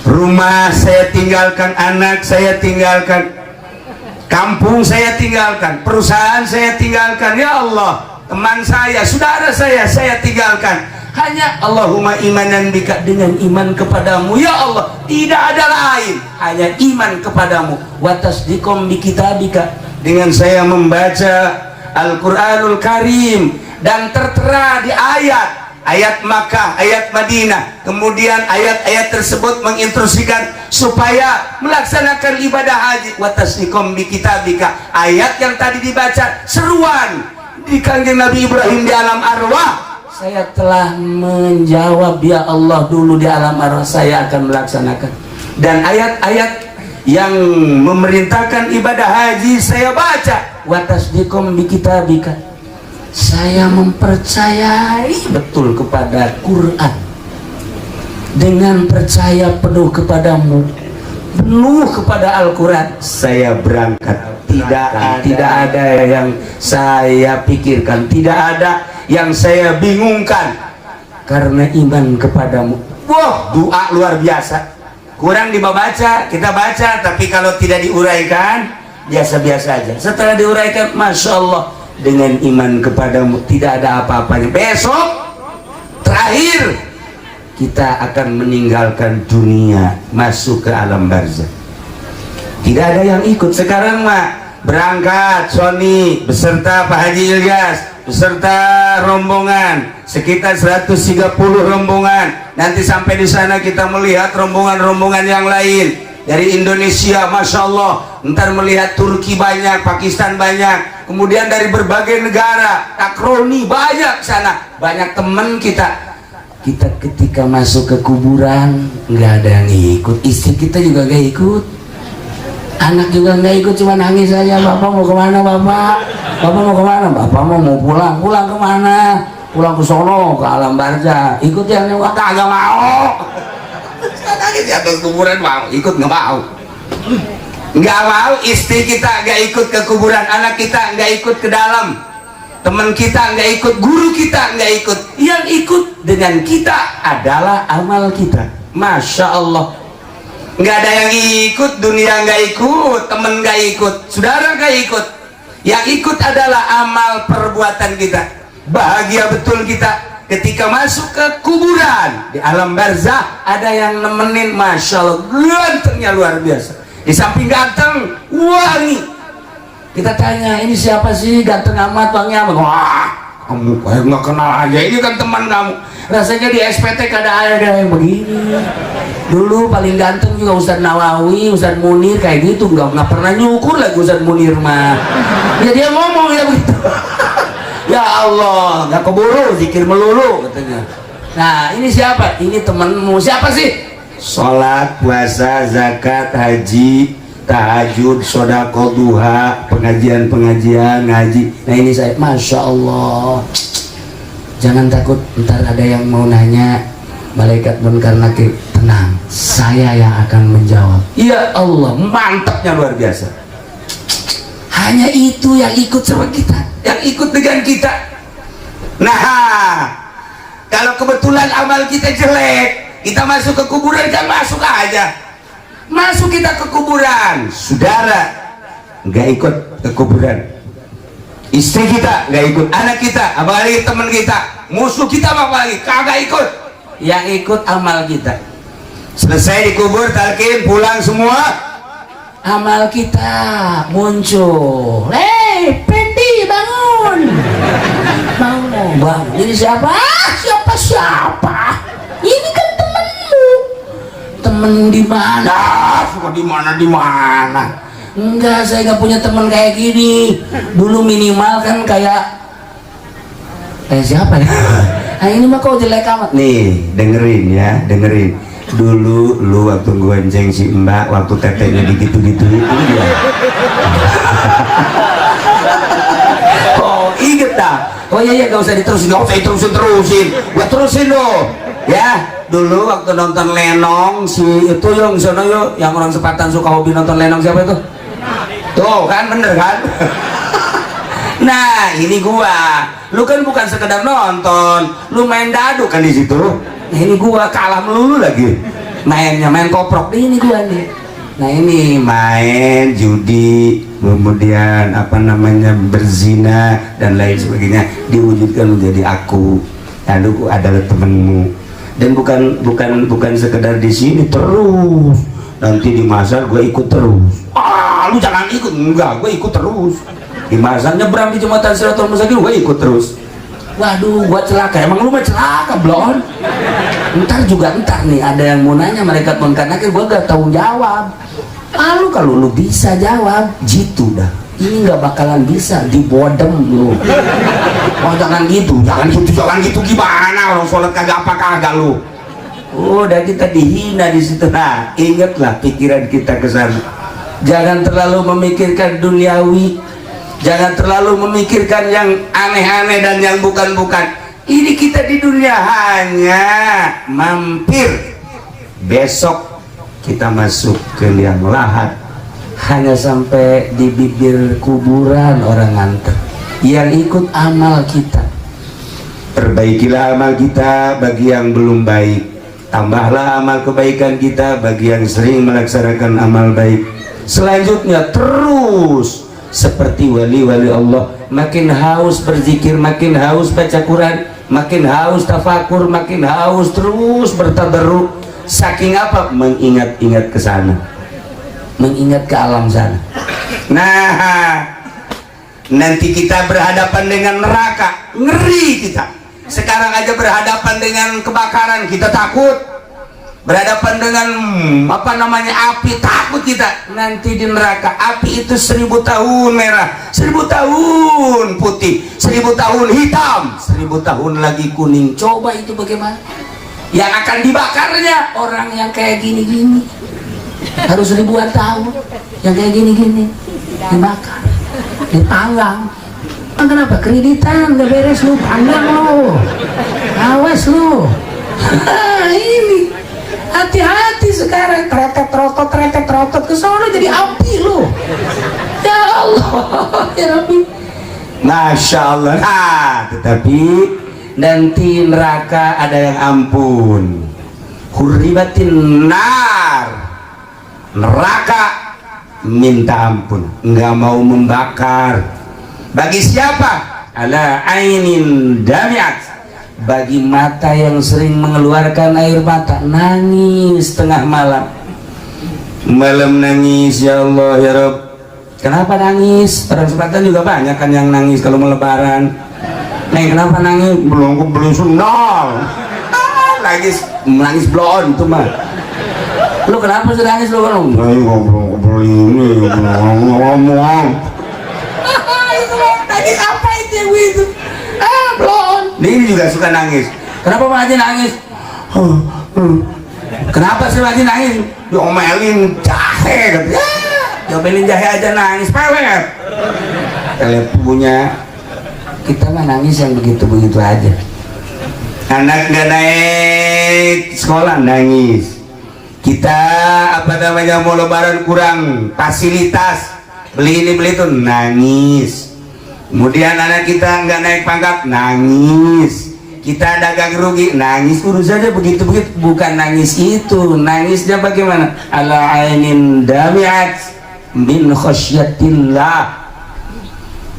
Speaker 1: rumah saya tinggalkan, anak saya tinggalkan, kampung saya tinggalkan, perusahaan saya tinggalkan ya Allah. Teman saya, saudara saya tinggalkan. Hanya Allahumma imanan bika, dengan iman kepadamu ya Allah, tidak ada lain, hanya iman kepadamu. Wa tasdiqum bi kitabika, dengan saya membaca
Speaker 2: Al-Quranul Karim, dan tertera di ayat Makkah, ayat Madinah. Kemudian ayat-ayat tersebut menginstruksikan supaya melaksanakan ibadah haji. Wa tasdiqom bi kitabika, ayat yang tadi dibaca seruan di kanjeng Nabi Ibrahim di alam arwah. Saya telah menjawab ya Allah dulu di alam arwah, saya akan melaksanakan. Dan ayat-ayat yang memerintahkan ibadah haji saya baca. Wa tasdiqom bi kitabika, saya mempercayai betul kepada Quran, dengan percaya penuh kepadamu, penuh kepada Al-Quran, saya berangkat. Tidak ada yang saya pikirkan, tidak ada yang saya bingungkan, karena iman kepadamu. Wah, doa luar biasa. Kurang dibaca, kita baca, tapi kalau tidak diuraikan biasa-biasa aja. Setelah diuraikan, Masya Allah, dengan iman kepadamu tidak ada apa-apanya. Besok terakhir kita akan meninggalkan dunia, masuk ke alam barzah. Tidak ada yang ikut. Sekarang mah berangkat Sony beserta Pak Haji Ilyas beserta rombongan sekitar 130 rombongan. Nanti sampai di sana kita melihat rombongan-rombongan yang lain dari Indonesia, Masya Allah. Ntar melihat Turki banyak, Pakistan banyak, kemudian dari berbagai negara, takroni banyak sana, banyak teman kita. Kita ketika masuk ke kuburan nggak ada yang ikut, istri kita juga nggak ikut, anak juga nggak ikut, cuma nangis saja. Bapak mau kemana bapak? Bapak mau kemana? Bapak mau pulang. Pulang kemana? Pulang ke sono, ke alam barzah. Ikut yang kagak mau. Nangis di atas kuburan, mau ikut nggak mau. Nggak mau, istri kita nggak ikut ke kuburan, anak kita nggak ikut ke dalam, teman kita nggak ikut, guru kita nggak ikut. Yang ikut dengan kita adalah amal kita. Masya Allah. Nggak ada yang ikut, dunia nggak ikut, temen nggak ikut, saudara nggak ikut. Yang ikut adalah amal perbuatan kita. Bahagia betul kita ketika masuk ke kuburan di alam barzah, ada yang nemenin. Masya Allah, gantengnya luar biasa. Di samping ganteng, wangi. Kita tanya, ini siapa sih ganteng amat, wangi amat? Wah, kamu kayak nggak kenal aja, ini kan teman kamu. Rasanya di SPT ada yang begini. Dulu paling ganteng juga Ustadz Nawawi, Ustadz Munir, kayak gitu. Nggak pernah nyukur lagi Ustadz Munir mah. Ya dia ngomong ya begitu. Ya Allah, nggak keburu, zikir melulu katanya. Nah ini siapa? Ini temenmu. Siapa sih? Sholat, puasa, zakat, haji, tahajud, sodako, duha, pengajian ngaji. Nah ini saya, Masya Allah. Jangan takut, ntar ada yang mau nanya, malaikat munkar nakir. Tenang, saya yang akan menjawab. Ya Allah, mantapnya luar biasa. Hanya itu yang ikut sama kita, yang ikut dengan kita. Nah, kalau kebetulan amal kita jelek, kita masuk ke kuburan, kan masuk aja. Masuk kita ke kuburan, saudara nggak ikut ke kuburan, istri kita nggak ikut, anak kita, apalagi teman kita, musuh kita apalagi kagak ikut. Yang ikut amal kita. Selesai dikubur, talqin, pulang semua, amal kita muncul. Hei Pendi, bangun. Bangun. Ini siapa? Siapa? Ini kan temenmu. Temen di mana? Suka di mana? Enggak, saya nggak punya teman kayak gini. Dulu minimal kan kayak siapa ya? Nah ini mah kok jelek amat. Nih dengerin ya, dengerin. Dulu lu waktu gonceng si Mbak, waktu tetenya digitu-gitu itu dia. Oh inget dah. Oh iya gak usah diterusin, gak usah diterusin. Gua terusin lo. Ya dulu waktu nonton Lenong si itu yang sono yo, yang orang Sepatan suka hobi nonton Lenong, siapa itu? Tuh kan bener kan? Nah ini gua, lu kan bukan sekedar nonton, lu main dadu kan di situ. Nah ini gua kalah melulu lagi, main koprok. Ini gua nih. Nah ini main judi, kemudian apa namanya berzina dan lain sebagainya, diwujudkan menjadi aku. Lalu adalah temenmu, dan bukan sekedar di sini terus. Nanti di masa gua ikut terus. Lu jangan ikut, enggak, gua ikut terus. di masa nyebrang di jembatan Siratul Mustaqim gue ikut terus. Waduh, gua celaka. Emang lu mah celaka, Blon? Ntar nih ada yang mau nanya malaikat munkar nakir, gua gak tahu jawab. Lalu kalau lu bisa jawab, jitu dah. Ini nggak bakalan bisa, dibodem lu. Oh jangan gitu gimana? Orang sholat kagak apa kagak lu. Udah kita dihina di situ. Nah, ingatlah pikiran kita ke sana. Jangan terlalu memikirkan duniawi. Jangan terlalu memikirkan yang aneh-aneh dan yang bukan-bukan. Ini kita di dunia hanya mampir. Besok kita masuk ke liang lahat. Hanya sampai di bibir kuburan orang nganter. Yang ikut amal kita. Perbaikilah amal kita bagi yang belum baik. Tambahlah amal kebaikan kita bagi yang sering melaksanakan amal baik. Selanjutnya terus seperti wali-wali Allah, makin haus berzikir, makin haus baca Quran, makin haus tafakur, makin haus terus bertabarruk. Saking apa? Mengingat-ingat ke sana, mengingat ke alam sana. Nah, nanti kita berhadapan dengan neraka, ngeri kita. Sekarang aja berhadapan dengan kebakaran kita takut. Berhadapan dengan api, takut kita. Nanti di neraka api itu 1000 tahun merah, 1000 tahun putih, 1000 tahun hitam, 1000 tahun lagi kuning. Coba itu bagaimana? Yang akan dibakarnya orang yang kayak gini-gini. Harus ribuan tahun. Yang kayak gini-gini dibakar, dipanggang. Kenapa? Kreditan gak beres lu, panggang lu, awas lu. Ini hati-hati sekarang, tretet ke sono jadi api lu. Ya Allah, ya Rabbi. Masya Allah. Nah, tetapi nanti neraka ada yang ampun. Hurribatin nar, neraka minta ampun, nggak mau membakar. Bagi siapa? Ala ainin damiat, bagi mata yang sering mengeluarkan air mata, nangis tengah malam. Malam nangis, ya Allah ya Rabb. Kenapa nangis? Orang Selatan juga banyak kan yang nangis kalau mau lebaran. Neng, kenapa nangis? Belum sundal. Nangis blon itu mah. Lu kenapa sih nangis lu? Nangis apa itu yang itu? Blon. Ini juga suka nangis. Kenapa Pak Haji nangis? Kenapa sih Pak Haji nangis? Diomelin jahe. Diomelin jahe aja nangis. Pelet. Kalau punya kita mah nangis yang begitu-begitu aja. Anak nggak naik sekolah nangis. Kita mau lebaran kurang fasilitas, beli ini beli itu nangis. Kemudian anak kita nggak naik pangkat nangis. Kita dagang rugi nangis. Urusannya begitu-begitu, bukan nangis itu. Nangisnya bagaimana? Ala ainin damiat min khasyatillah,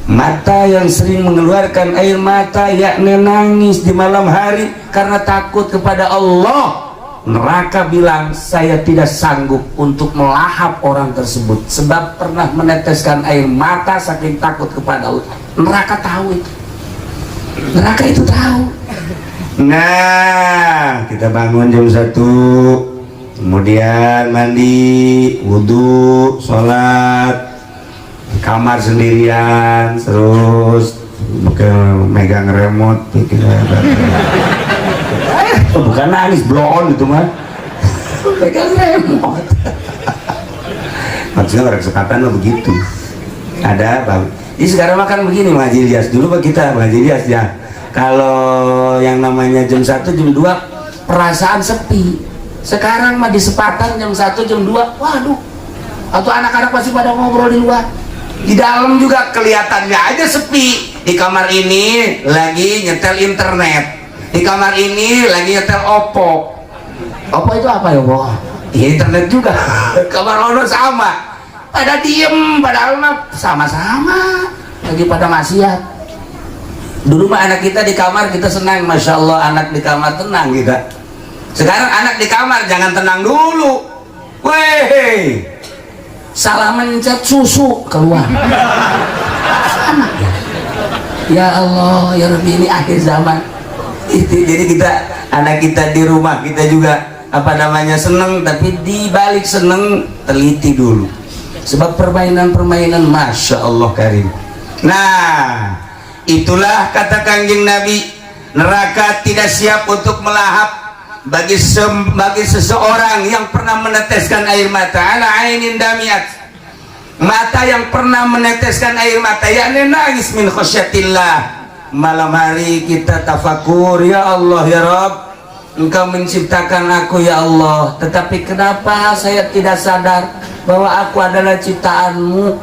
Speaker 2: mata yang sering mengeluarkan air mata, yakni nangis di malam hari karena takut kepada Allah. Neraka bilang, saya tidak sanggup untuk melahap orang tersebut sebab pernah meneteskan air mata saking takut kepada Allah. Neraka tahu itu. Neraka itu tahu. Nah, kita bangun jam 1, kemudian mandi, wudhu, sholat, kamar sendirian, terus megang remote, bukan nangis blon itu mah, megang remote. Maksudnya orang sekatan lo begitu. Ada bang. Jadi sekarang makan begini Pak Haji Ilyas. Dulu Pak kita Pak Haji Ilyas ya. Kalau yang namanya jam 1 jam 2 perasaan sepi. Sekarang mah di sepatan jam 1 jam 2, waduh. Atau anak-anak masih pada ngobrol di luar. Di dalam juga kelihatannya aja sepi. Di kamar ini lagi nyetel internet. Di kamar ini lagi nyetel Oppo. Oppo itu apa ya, Bo? Ya, internet juga. Kamar Ono sama. Pada diem, padahal mah sama-sama lagi pada maksiat. Dulu mah anak kita di kamar kita senang, masya Allah anak di kamar tenang kita. Sekarang anak di kamar jangan tenang dulu. Weh, salah mencet susu keluar. Ya Allah ya Rabbi, ini akhir zaman. Jadi kita, anak kita di rumah kita juga apa namanya seneng, tapi di balik seneng teliti dulu, sebab permainan-permainan Masya Allah Karim. Nah itulah kata Kanjeng Nabi, neraka tidak siap untuk melahap bagi seseorang yang pernah meneteskan air mata. Ala ainin damiat, mata yang pernah meneteskan air mata, yakni nangis min khosyatillah. Malam hari kita tafakur, ya Allah ya Rabb, Engkau menciptakan aku ya Allah, tetapi kenapa saya tidak sadar bahwa aku adalah ciptaanmu,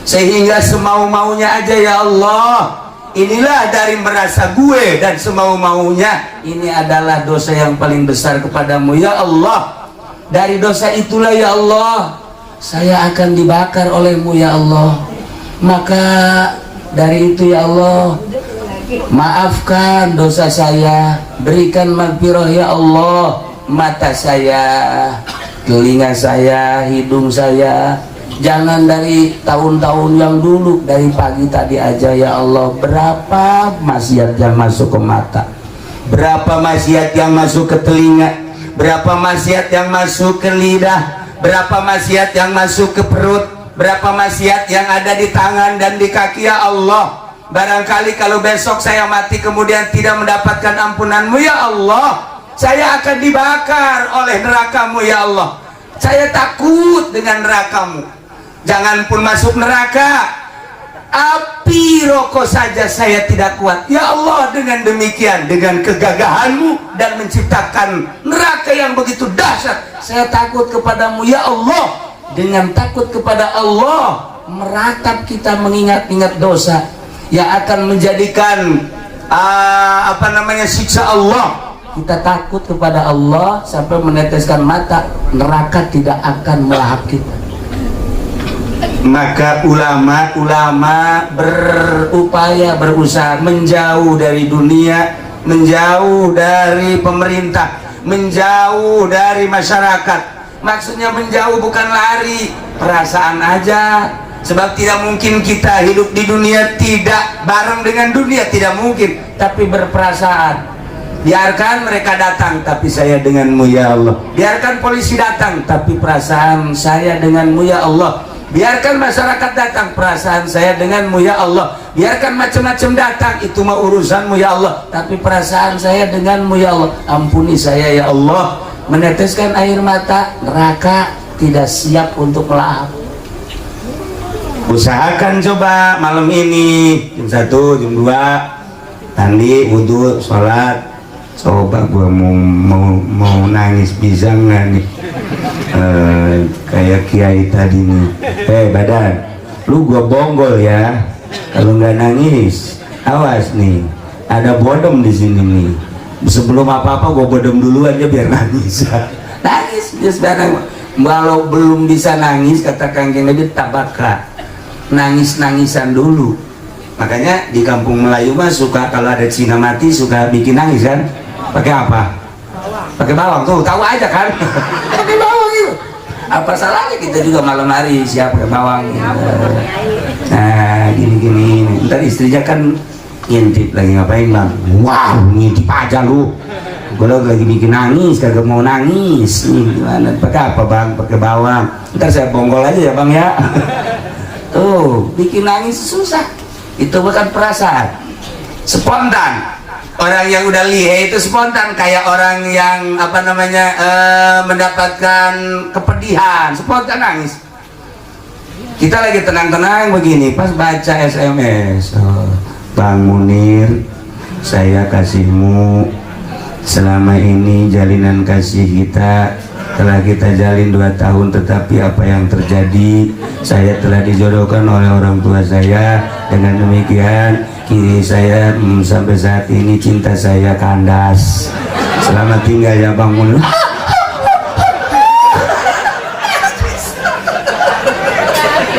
Speaker 2: sehingga semau-maunya aja ya Allah. Inilah dari merasa gue dan semau-maunya, ini adalah dosa yang paling besar kepadamu ya Allah. Dari dosa itulah ya Allah saya akan dibakar olehmu ya Allah. Maka dari itu ya Allah, maafkan dosa saya, berikan maghfirah ya Allah, mata saya, telinga saya, hidung saya. Jangan dari tahun-tahun yang dulu, dari pagi tadi aja ya Allah, berapa maksiat yang masuk ke mata, berapa maksiat yang masuk ke telinga, berapa maksiat yang masuk ke lidah, berapa maksiat yang masuk ke perut, berapa maksiat yang ada di tangan dan di kaki ya Allah. Barangkali kalau besok saya mati kemudian tidak mendapatkan ampunanmu ya Allah, saya akan dibakar oleh nerakamu ya Allah. Saya takut dengan nerakamu. Jangan pun masuk neraka, api rokok saja saya tidak kuat ya Allah. Dengan demikian, dengan kegagahanmu dan menciptakan neraka yang begitu dahsyat, saya takut kepadamu ya Allah. Dengan takut kepada Allah, meratap kita mengingat-ingat dosa yang akan menjadikan siksa Allah. Kita takut kepada Allah sampai meneteskan mata, neraka tidak akan melahap kita. Maka ulama berupaya, berusaha menjauh dari dunia, menjauh dari pemerintah, menjauh dari masyarakat. Maksudnya menjauh bukan lari, perasaan aja. Sebab tidak mungkin kita hidup di dunia tidak bareng dengan dunia, tidak mungkin. Tapi berperasaan, biarkan mereka datang tapi saya denganmu ya Allah. Biarkan polisi datang tapi perasaan saya denganmu ya Allah. Biarkan masyarakat datang, perasaan saya denganmu ya Allah. Biarkan macam-macam datang, itu mah urusanmu ya Allah, tapi perasaan saya denganmu ya Allah. Ampuni saya ya Allah. Meneteskan air mata, neraka tidak siap untuk melahap. Usahakan coba malam ini jam 1, jam 2 mandi, wudhu, sholat. Coba gua mau nangis bisa nggak nih? Kayak kiai tadi nih. Badan, lu gua bonggol ya. Kalau nggak nangis, awas nih. Ada bodom di sini nih. Sebelum apa-apa gua bodom dulu aja biar nangis. Nangis, biar. Kalau belum bisa nangis, kata Kanjeng Nabi, tabaka. Nangis-nangisan dulu. Makanya di kampung Melayu mah suka kalau ada Cina mati suka bikin nangis kan? Pakai apa? Pakai bawang tuh, tahu aja kan? Pakai bawang itu. Apa salahnya kita juga malam hari siap pakai bawang gitu. Nah, gini-gini. Ntar istrinya kan ngintip lagi, ngapain bang? Wow, ngintip aja lu. Gue lagi bikin nangis, kagak mau nangis. Gimana? Pakai apa bang? Pakai bawang. Ntar saya bonggol aja ya bang ya. Tuh, bikin nangis susah. Itu bukan perasaan, spontan. Orang yang udah lihe itu spontan, kayak orang yang mendapatkan kepedihan, spontan nangis. Kita lagi tenang-tenang begini, pas baca SMS, Bang Munir, saya kasihmu. Selama ini jalinan kasih kita telah kita jalin 2 tahun, tetapi apa yang terjadi, saya telah dijodohkan oleh orang tua saya. Dengan demikian kini saya sampai saat ini cinta saya kandas. Selamat tinggal ya Bang Mun.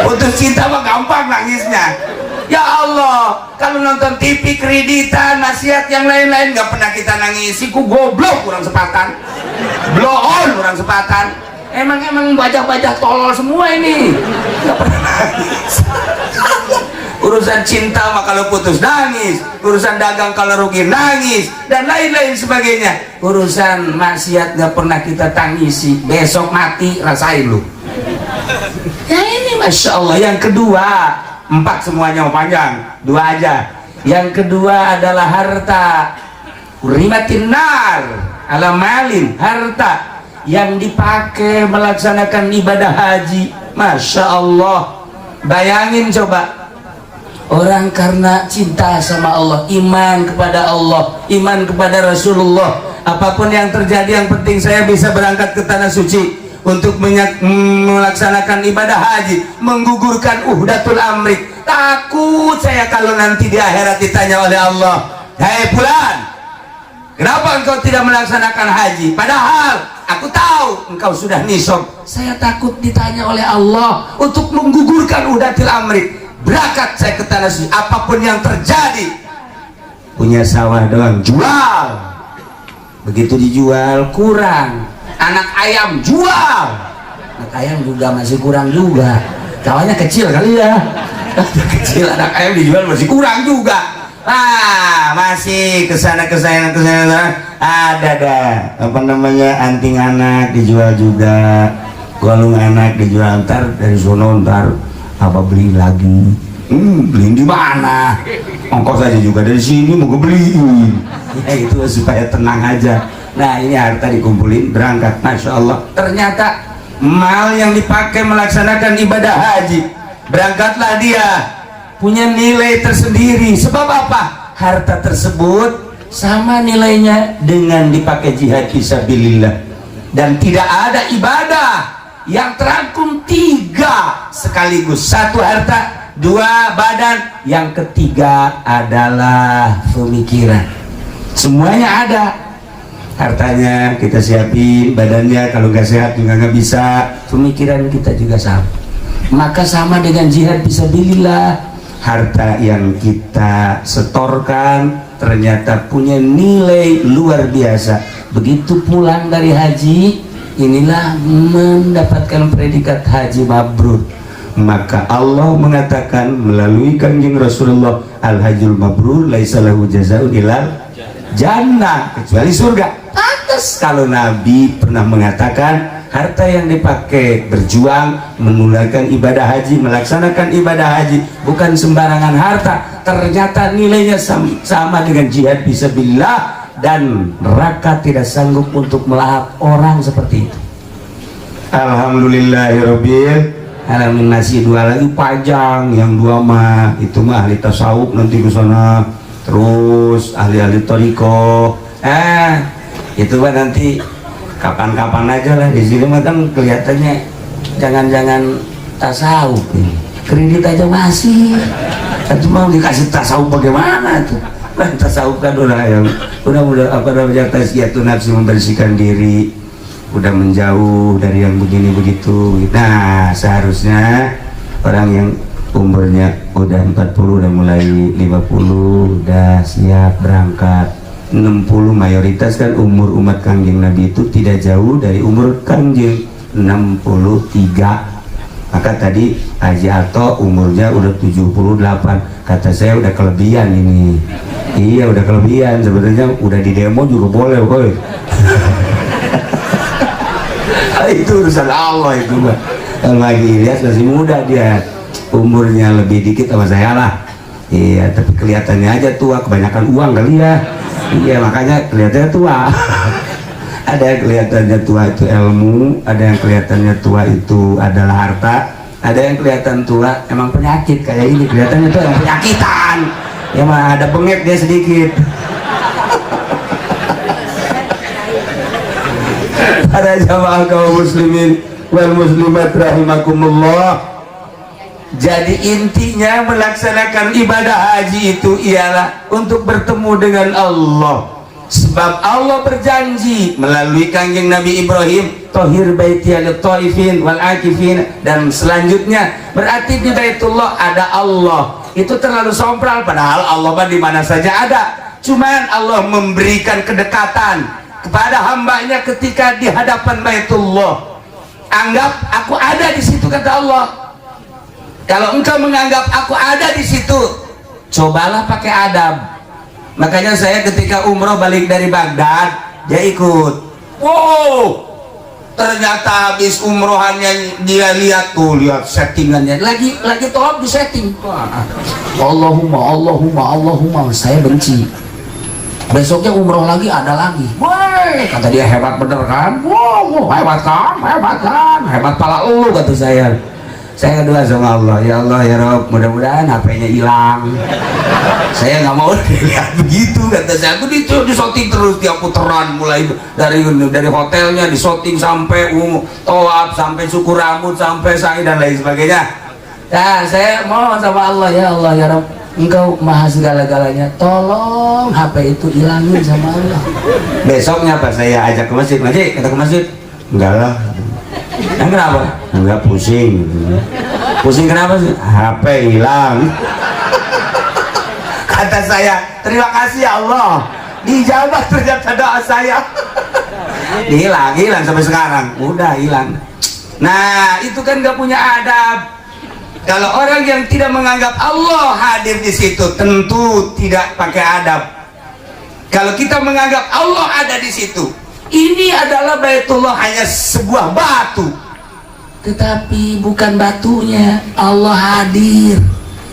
Speaker 2: Putus cinta mah gampang nangisnya. Ya Allah, kalau nonton TV kreditan, nasihat yang lain-lain nggak pernah kita nangisi. Ku goblok kurang sepatan, blow on kurang sepatan. Emang bajak-bajak tolol semua ini, nggak pernah nangis. urusan cinta mah kalau putus nangis, urusan dagang kalau rugi nangis, dan lain-lain sebagainya. Urusan maksiat gak pernah kita tangisi, besok mati rasain lu. Ya ini Masya Allah. Yang kedua, 4 semuanya panjang, 2 aja. Yang kedua adalah harta. Urimatin nar ala malin, harta yang dipakai melaksanakan ibadah haji. Masya Allah. Bayangin coba, orang karena cinta sama Allah, iman kepada Allah, iman kepada Rasulullah, apapun yang terjadi yang penting saya bisa berangkat ke tanah suci untuk melaksanakan ibadah haji, menggugurkan uhdatul amrik. Takut saya kalau nanti di akhirat ditanya oleh Allah, "Hei fulan, kenapa engkau tidak melaksanakan haji? Padahal aku tahu engkau sudah nisab." Saya takut ditanya oleh Allah untuk menggugurkan uhdatul amrik. Berangkat saya ke tanah suci, apapun yang terjadi. Punya sawah doang, jual. Begitu dijual kurang, anak ayam jual. Anak ayam juga masih kurang juga. Kawannya kecil kali ya. Kecil, anak ayam dijual masih kurang juga. Masih kesana ada dah. Apa namanya, anting anak dijual juga, golong anak dijual. Ntar dari sono ntar apa beli lagi, beli di mana, ongkos aja juga dari sini mau beliin. Ya itu supaya tenang aja. Nah ini harta dikumpulin berangkat. Masya Allah, ternyata mal yang dipakai melaksanakan ibadah haji, berangkatlah dia, punya nilai tersendiri. Sebab apa? Harta tersebut sama nilainya dengan dipakai jihad fisabilillah. Dan tidak ada ibadah yang terangkum 3 sekaligus. 1 harta, 2 badan, yang ketiga adalah pemikiran. Semuanya ada. Hartanya kita siapin, badannya kalau nggak sehat juga nggak bisa, pemikiran kita juga sama. Maka sama dengan jihad fisabilillah. Harta yang kita setorkan ternyata punya nilai luar biasa. Begitu pulang dari haji, inilah mendapatkan predikat haji mabrur. Maka Allah mengatakan melalui kanjeng Rasulullah, al-hajjul mabrur laisa lahu jazaa'un ilal jannah, kecuali surga. Pantas kalau Nabi pernah mengatakan harta yang dipakai berjuang menunaikan ibadah haji, melaksanakan ibadah haji bukan sembarangan harta, ternyata nilainya sama dengan jihad fisabilillah, dan neraka tidak sanggup untuk melahap orang seperti itu. Alhamdulillahirabbil alamin. Masih 2 lagi panjang, yang 2 mah itu mah ahli tasawuf nanti ke sana, terus ahli-ahli thariqah. Itu mah nanti kapan-kapan aja lah. Di sini mah kan kelihatannya jangan-jangan tasawuf, kredit aja masih. Itu mau dikasih tasawuf bagaimana tuh? Tasawuf kan udah apa namanya, tazkiyatun nafsi, membersihkan diri, udah menjauh dari yang begini begitu. Nah seharusnya orang yang umurnya udah 40, udah mulai 50, udah siap berangkat. 60 mayoritas kan umur umat kanjeng Nabi itu tidak jauh dari umur kanjeng, 63. Maka tadi Haji Ato umurnya udah 78. Kata saya udah kelebihan ini. Iya udah kelebihan, sebenarnya udah di demo juga boleh boy. Itu urusan Allah itu mah. Lagi Ilyas masih muda, dia umurnya lebih dikit sama saya lah. Iya, tapi kelihatannya aja tua, kebanyakan uang kali ya. Iya, makanya kelihatannya tua. Ada yang kelihatannya tua itu ilmu, ada yang kelihatannya tua itu adalah harta, ada yang kelihatan tua emang penyakit kayak ini, kelihatannya tuh emang penyakitan. Ya mah ada bengek dia sedikit. Para jamaah kaum muslimin wal muslimat rahimakumullah. Jadi intinya melaksanakan ibadah haji itu ialah untuk bertemu dengan Allah. Sebab Allah berjanji melalui kanjeng Nabi Ibrahim, Tahir baiti lit-taifin wal akifin, dan selanjutnya berarti di Baitullah ada Allah. Itu terlalu sompral, padahal Allah mah di mana saja ada. Cuman Allah memberikan kedekatan kepada hambanya ketika di hadapan Baitullah. Anggap aku ada di situ, kata Allah. Kalau engkau menganggap aku ada di situ, cobalah pakai adab. Makanya saya ketika umroh balik dari Baghdad, dia ikut. Wow, ternyata habis umrohannya dia lihat tuh, lihat settingannya lagi tawaf di setting. Allahumma, saya benci. Besoknya umroh lagi, ada lagi. Wah, kata dia, hebat bener kan? Wow, hebat kan? Hebat pala lu, kata saya. Saya kedua sama Allah, ya Allah ya Rob, mudah-mudahan HP-nya hilang. Saya nggak mau dilihat begitu, kata saya. Aku disoting terus tiap putaran, mulai dari hotelnya disoting sampai tawaf, sampai cukur rambut, sampai sa'i dan lain sebagainya. Nah, saya mau sama Allah ya Rob, Engkau maha segala-galanya, tolong HP itu hilangin sama Allah. Besoknya pas saya ajak ke masjid, kata ke masjid, enggak lah. Kenapa? Enggak, pusing. Pusing kenapa sih? HP hilang. Kata saya, terima kasih ya Allah, dijawab ternyata doa saya. Hilang sampai sekarang, udah hilang. Nah, itu kan gak punya adab. Kalau orang yang tidak menganggap Allah hadir di situ, tentu tidak pakai adab. Kalau kita menganggap Allah ada di situ, ini adalah Baitullah, hanya sebuah batu, tetapi bukan batunya. Allah hadir.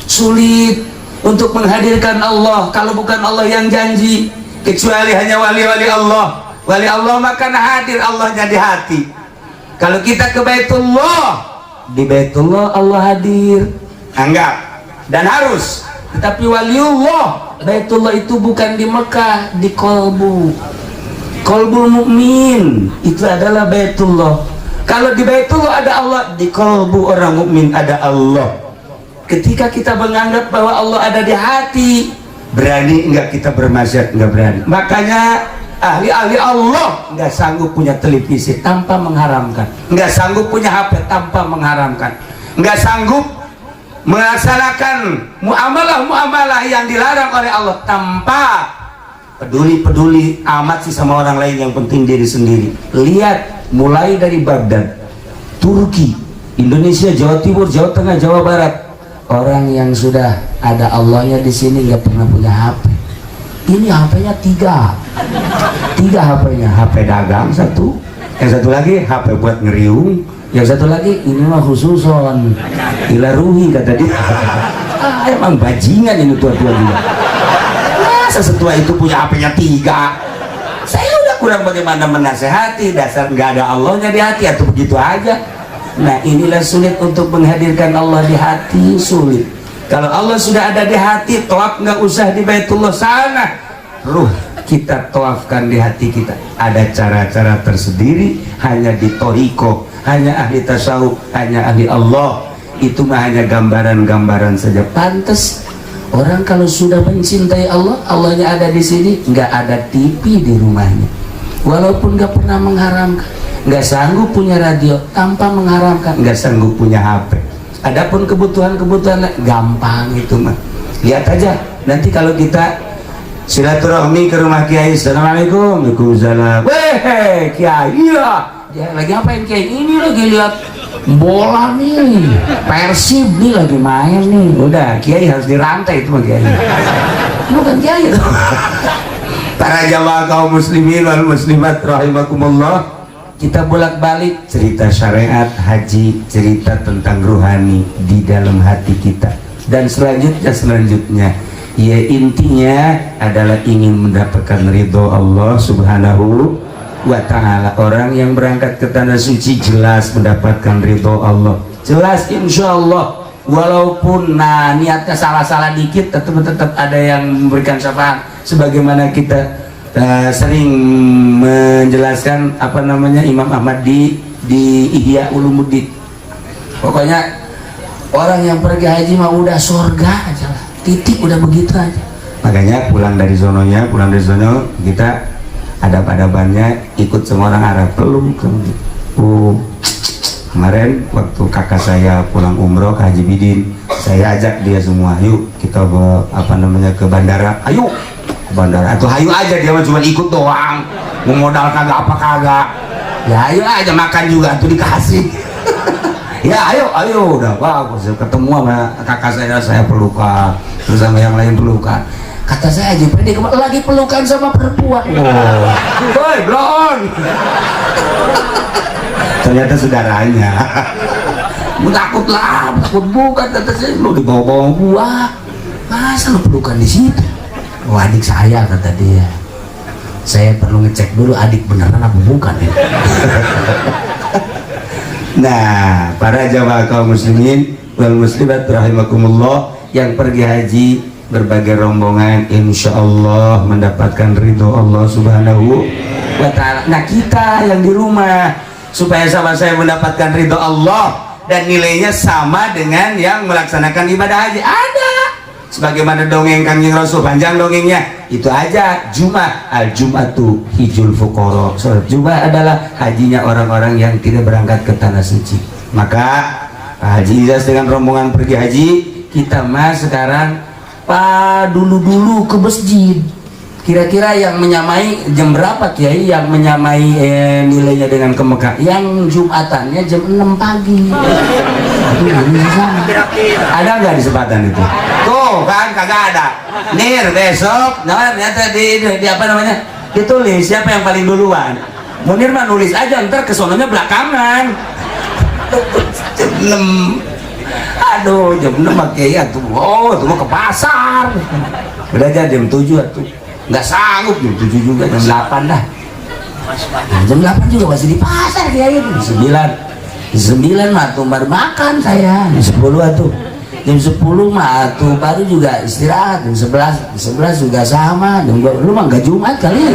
Speaker 2: Sulit untuk menghadirkan Allah kalau bukan Allah yang janji, kecuali hanya wali-wali Allah. Wali Allah maka hadir Allahnya di hati. Kalau kita ke Baitullah, di Baitullah Allah hadir, anggap dan harus. Tetapi waliullah, Baitullah itu bukan di Mekah, di kolbu. Kolbul mukmin itu adalah Baitullah. Kalau di Baitullah ada Allah, di kolbu orang mukmin ada Allah. Ketika kita menganggap bahwa Allah ada di hati, berani enggak kita bermaksiat? Enggak berani. Makanya ahli-ahli Allah enggak sanggup punya televisi tanpa mengharamkan, enggak sanggup punya HP tanpa mengharamkan, enggak sanggup melaksanakan muamalah yang dilarang oleh Allah tanpa peduli amat sih sama orang lain, yang penting diri sendiri. Lihat, mulai dari Baghdad, Turki, Indonesia, Jawa Timur, Jawa Tengah, Jawa Barat, orang yang sudah ada Allahnya di sini nggak pernah punya HP. Ini HP-nya tiga HP-nya, HP dagang satu, yang satu lagi HP buat ngeriung, yang satu lagi ini mah khususon ilaruhi, kata dia. Emang bajingan ini tua-tua dia. Sesetua itu punya HP-nya tiga. Saya udah kurang bagaimana menasehati, dasar nggak ada Allahnya di hati atau begitu aja. Nah, inilah sulit untuk menghadirkan Allah di hati, sulit. Kalau Allah sudah ada di hati, tawaf nggak usah di Baitullah sana, ruh kita tawafkan di hati kita. Ada cara-cara tersendiri, hanya di toriko, hanya ahli tasawuf, hanya ahli Allah. Itu mah hanya gambaran-gambaran saja. Pantes orang kalau sudah mencintai Allah, Allahnya ada di sini, nggak ada TV di rumahnya, walaupun nggak pernah mengharamkan, nggak sanggup punya radio tanpa mengharamkan, nggak sanggup punya HP. Adapun kebutuhan-kebutuhan gampang itu mah. Lihat aja nanti kalau kita silaturahmi ke rumah Kiai, assalamualaikum, waalaikumsalam. Weh, Kiai, iya. Dia lagi apain Kiai? Ini lagi lihat bola nih, Persib nih lagi main nih. Udah, Kiai harus dirantai itu mah Kiai. Bukan Kiai itu. Para jamaah kaum muslimin wal muslimat rahimakumullah, kita bolak-balik cerita syariat, haji, cerita tentang ruhani di dalam hati kita, dan selanjutnya ya intinya adalah ingin mendapatkan ridho Allah subhanahu wa ta'ala. Orang yang berangkat ke tanah suci jelas mendapatkan ridho Allah, jelas insya Allah. Walaupun niatnya salah-salah dikit, tetap ada yang memberikan syafaat. Sebagaimana kita sering menjelaskan Imam Ahmad di Ihya Ulumuddin. Pokoknya orang yang pergi haji mah udah surga aja lah, titik, udah begitu aja. Makanya pulang dari sono kita adab-adabannya ikut semua orang Arab. Belum kemarin waktu kakak saya pulang umroh ke Haji Bidin, saya ajak dia semua, yuk kita ke bandara, ayo ke bandara. Atau ayo aja, dia cuma ikut doang, mau modal kagak apa kagak, ya ayo aja, makan juga tuh dikasih.
Speaker 1: Ya ayo udah bagus ketemu sama kakak saya pelukan, terus sama yang lain pelukan. Kata saya aja dia lagi pelukan sama perempuan. Woi blon. Ternyata saudaranya. Takut bukan, kata saya, lu dibawa-bawa buah, masa lu pelukan di situ? Oh adik saya, kata dia. Saya perlu ngecek dulu adik beneran apa bukan ya. Nah, para jamaah kaum muslimin wal muslimat rahimakumullah yang pergi haji berbagai rombongan insya Allah mendapatkan ridho Allah subhanahu wa ta'ala. Nah kita yang di rumah supaya sama saya mendapatkan ridho Allah dan nilainya sama dengan yang melaksanakan ibadah haji, ada sebagaimana dongeng Kanjeng Rasul, panjang dongengnya itu aja. Al-Jum'atu hijul fuqara, sholat Jumat adalah hajinya orang-orang yang tidak berangkat ke tanah suci. Maka Haji Ilyas dengan rombongan pergi haji, kita mas sekarang dulu ke masjid. Kira-kira yang menyamai jam berapa Kiai yang menyamai nilainya dengan ke Mekah? Yang Jumatannya jam 6 pagi. Ada nggak di Sepatan itu? Tuh kan kagak ada. Nir besok, nah ternyata di apa namanya? Ditulis siapa yang paling duluan. Munir mah nulis aja, ntar kesononya belakangan. Jam 6. Aduh jam 6 Kiai tuh. Oh tuh mau ke pasar. Udah aja jam 7 tuh. Nggak sanggup jam 7 juga, jam 8 dah. Nah, jam 8 juga masih di pasar Kiai itu. Jam 9 mah tuh baru makan saya. Jam 10 tuh. Jam 10 mah tuh baru juga istirahat. Jam 11 juga sama. Jam 2 lu mah nggak Jumat kali ya.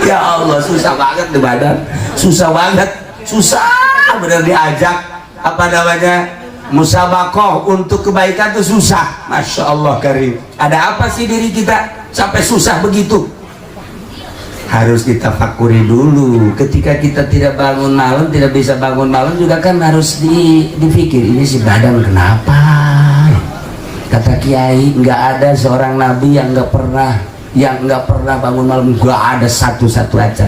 Speaker 1: Ya Allah susah banget di badan. Susah banget. Susah bener diajak apa namanya musabakoh untuk kebaikan tuh susah. Masya Allah karim. Ada apa sih diri kita sampai susah begitu? Harus kita fakuri dulu. Ketika kita tidak bangun malam, tidak bisa bangun malam juga kan harus dipikir ini si badan kenapa? Kata Kiai nggak ada seorang nabi yang nggak pernah bangun malam. Nggak ada satu-satu aja.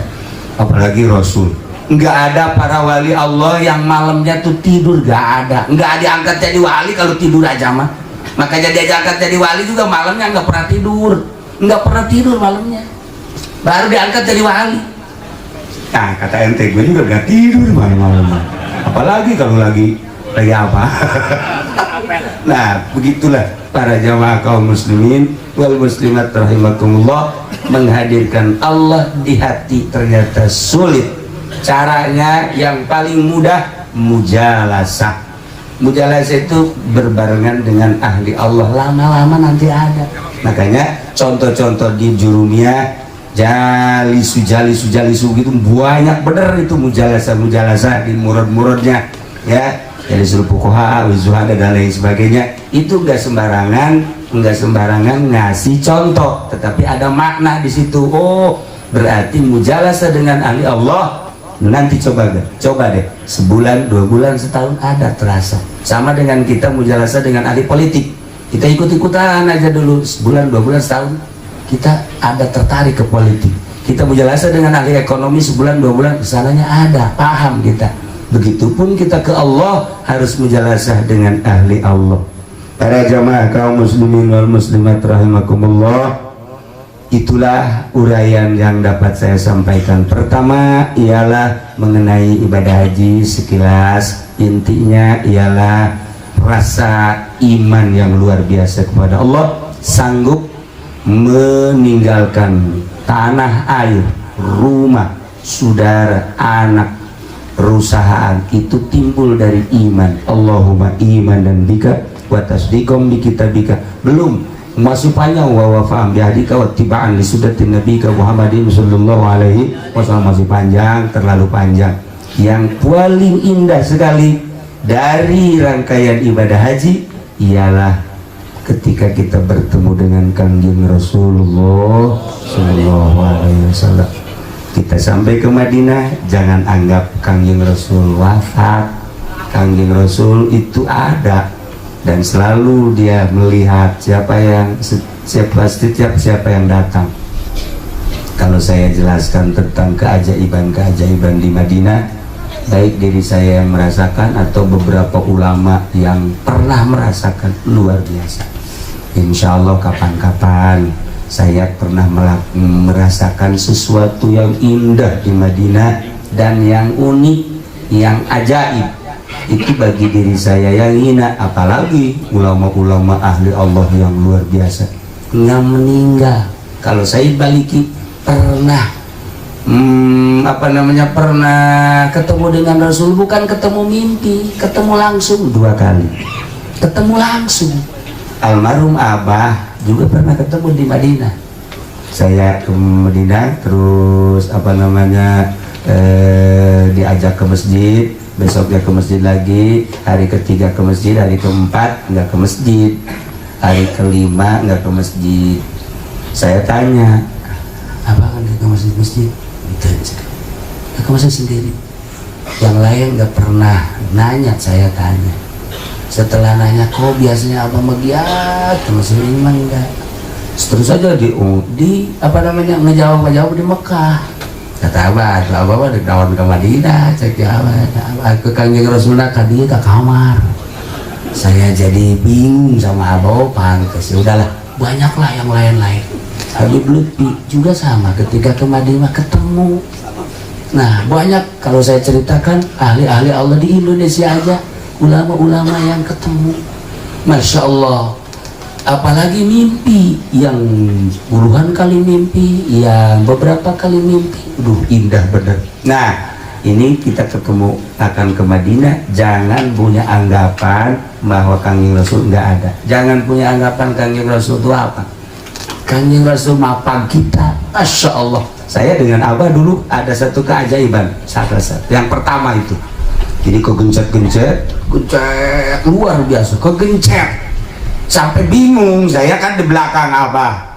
Speaker 1: Apalagi Rasul. Nggak ada para wali Allah yang malamnya tuh tidur, nggak ada. Nggak diangkat jadi wali kalau tidur aja mah. Makanya dia diangkat jadi wali juga malamnya nggak pernah tidur, malamnya. Baru diangkat jadi wali. Nah kata ente gue juga nggak tidur malam-malam. Apalagi kalau lagi apa? Nah begitulah para jamaah kaum muslimin wal muslimat rahimakumullah, menghadirkan Allah di hati ternyata sulit. Caranya yang paling mudah mujalasah. Mujalasah itu berbarengan dengan ahli Allah, lama-lama nanti ada. Makanya contoh-contoh di Jurumiyah, jalisu gitu banyak bener itu mujalasah di murad-muradnya ya. Jadi suruh fuqaha, zuhada dan lain sebagainya. Itu enggak sembarangan ngasih contoh, tetapi ada makna di situ. Oh, berarti mujalasah dengan ahli Allah. Nanti coba deh sebulan, 2 bulan, setahun ada terasa. Sama dengan kita mujalasah dengan ahli politik, kita ikut-ikutan aja dulu sebulan, 2 bulan, setahun kita ada tertarik ke politik. Kita mujalasah dengan ahli ekonomi sebulan, 2 bulan, kesananya ada, paham kita. Begitupun kita ke Allah harus mujalasah dengan ahli Allah. Para jamaah kaum muslimin wal muslimat rahimakumullah, itulah uraian yang dapat saya sampaikan. Pertama ialah mengenai ibadah haji sekilas. Intinya ialah rasa iman yang luar biasa kepada Allah, sanggup meninggalkan tanah air, rumah, saudara, anak, perusahaan, itu timbul dari iman. Allahumma iman dan bika wa tasdiqom bi kitabika. Belum masih panjang wa faham bihadika wa tiba'an li sunnatin nabiyika Muhammadin sallallahu alaihi wasallam, masih panjang, terlalu panjang. Yang paling indah sekali dari rangkaian ibadah haji ialah ketika kita bertemu dengan Kanjeng Rasulullah sallallahu alaihi wasallam. Kita sampai ke Madinah, jangan anggap Kanjeng Rasul wafat. Kanjeng Rasul itu ada dan selalu dia melihat siapa yang datang. Kalau saya jelaskan tentang keajaiban-keajaiban di Madinah, baik diri saya yang merasakan atau beberapa ulama yang pernah merasakan, luar biasa. Insya Allah kapan-kapan saya pernah merasakan sesuatu yang indah di Madinah dan yang unik, yang ajaib. Itu bagi diri saya yang hina, apalagi ulama-ulama ahli Allah yang luar biasa nggak meninggal. Kalau saya baliki pernah pernah ketemu dengan Rasul, bukan ketemu mimpi, ketemu langsung 2 kali, ketemu langsung. Almarhum Abah juga pernah ketemu di Madinah. Saya ke Madinah, terus diajak ke masjid, besoknya ke masjid lagi, hari ketiga ke masjid, hari keempat nggak ke masjid, hari kelima nggak ke masjid. Saya tanya, Abah kan ke masjid? Nggak ke masjid sendiri. Yang lain nggak pernah nanya, saya tanya. Setelah nanya, kok biasanya Abah magiat ke masjid ini? Memang enggak. Terus saja ngejawab di Mekah. Kata Abah di kawan ke Madinah, cek Abah ke Kanjeng Rasulullah tadi ke kamar. Saya jadi bingung sama Abah, pantes. Udahlah, banyaklah yang lain-lain. Habib Lutfi juga sama, ketika ke Madinah ketemu. Nah, banyak kalau saya ceritakan ahli-ahli Allah di Indonesia aja, ulama-ulama yang ketemu, Masya Allah. Apalagi mimpi yang puluhan kali mimpi, yang beberapa kali mimpi, indah benar. Nah, ini kita ketemu akan ke Madinah, jangan punya anggapan bahwa Kanjeng Rasul nggak ada. Jangan punya anggapan Kanjeng Rasul itu apa. Kanjeng Rasul mapang kita, Masya Allah. Saya dengan Abah dulu ada satu keajaiban, yang pertama itu. Jadi kegencet luar biasa, kegencet sampai bingung. Saya kan di belakang Abah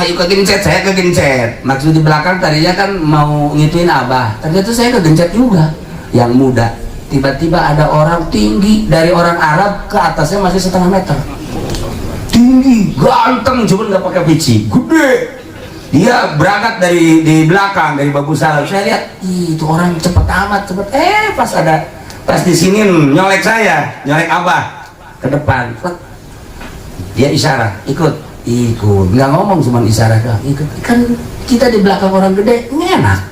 Speaker 1: yuk kegencet, saya kegencet. Maksud di belakang tadinya kan mau ngituin Abah, ternyata saya kegencet juga. Yang muda, tiba-tiba ada orang tinggi dari orang Arab, ke atasnya masih 1,5 meter, tinggi, ganteng, cuma nggak pakai peci, gede. Dia berangkat dari di belakang, dari Babu Salam. Saya lihat, itu orang cepet amat, pas di sini nyolek Abah ke depan. Dia isyarat, ikut, nggak ngomong, cuma isyarat doang, ikut. Kan kita di belakang orang gede, enak,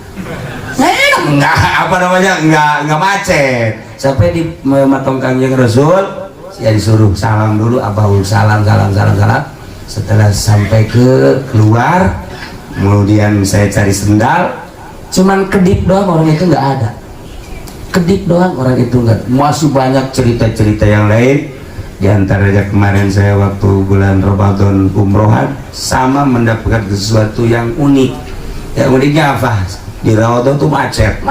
Speaker 1: nggak macet. Sampai di matong Kanjeng Rasul, saya disuruh salam dulu, Abah salam. Setelah sampai keluar, kemudian saya cari sendal, cuman kedip doang, orang itu nggak ada. Kedip doang, orang itu nggak. Masih banyak cerita-cerita yang lain. Di antaranya kemarin saya waktu bulan Ramadan umrohan, sama mendapatkan sesuatu yang unik. Yang uniknya apa? Di Rawadhan tuh macet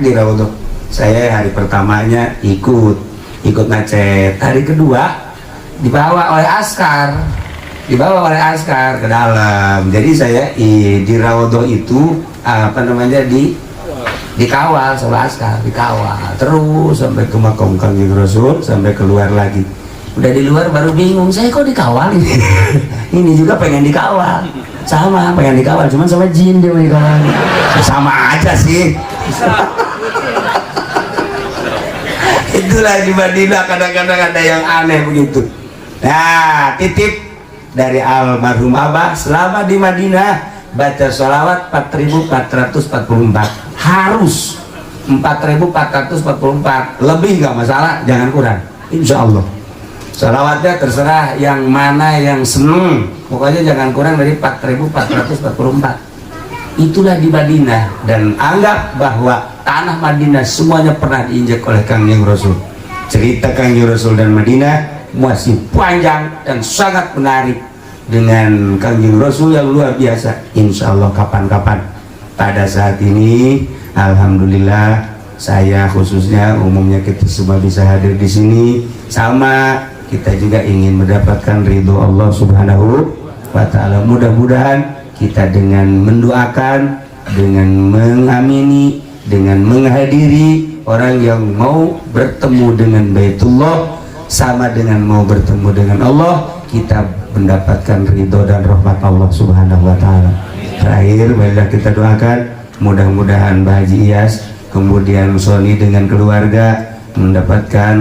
Speaker 1: di Rawadhan. Saya hari pertamanya ikut macet. Hari kedua dibawa oleh askar ke dalam. Jadi saya di Rawadhan itu dikawal sama askar, terus sampai ke makam Kanjeng Rasul, sampai keluar lagi. Udah di luar baru bingung, saya kok dikawal ini. Ini juga pengen dikawal, pengen dikawal, cuman sama jin dia mau dikawal. Sama aja sih. Itulah di Madinah, kadang-kadang ada yang aneh begitu. Nah, titip dari almarhum Abah, selama di Madinah baca sholawat 4.444, harus 4.444, lebih nggak masalah, jangan kurang, insya Allah. Sholawatnya terserah yang mana yang seneng, pokoknya jangan kurang dari 4.444. Itulah di Madinah. Dan anggap bahwa tanah Madinah semuanya pernah diinjak oleh Kanjeng Rasul. Cerita Kanjeng Rasul dan Madinah masih panjang dan sangat menarik, dengan Kanjeng Rasul yang luar biasa. Insya Allah kapan-kapan. Pada saat ini alhamdulillah, saya khususnya, umumnya kita semua bisa hadir di sini, sama kita juga ingin mendapatkan ridho Allah Subhanahu wa Ta'ala. Mudah-mudahan kita dengan mendoakan, dengan mengamini, dengan menghadiri orang yang mau bertemu dengan Baitullah, sama dengan mau bertemu dengan Allah, kita mendapatkan ridho dan rahmat Allah Subhanahu wa Ta'ala. Terakhir, marilah kita doakan mudah-mudahan Mbah Haji Iyas kemudian Sony dengan keluarga mendapatkan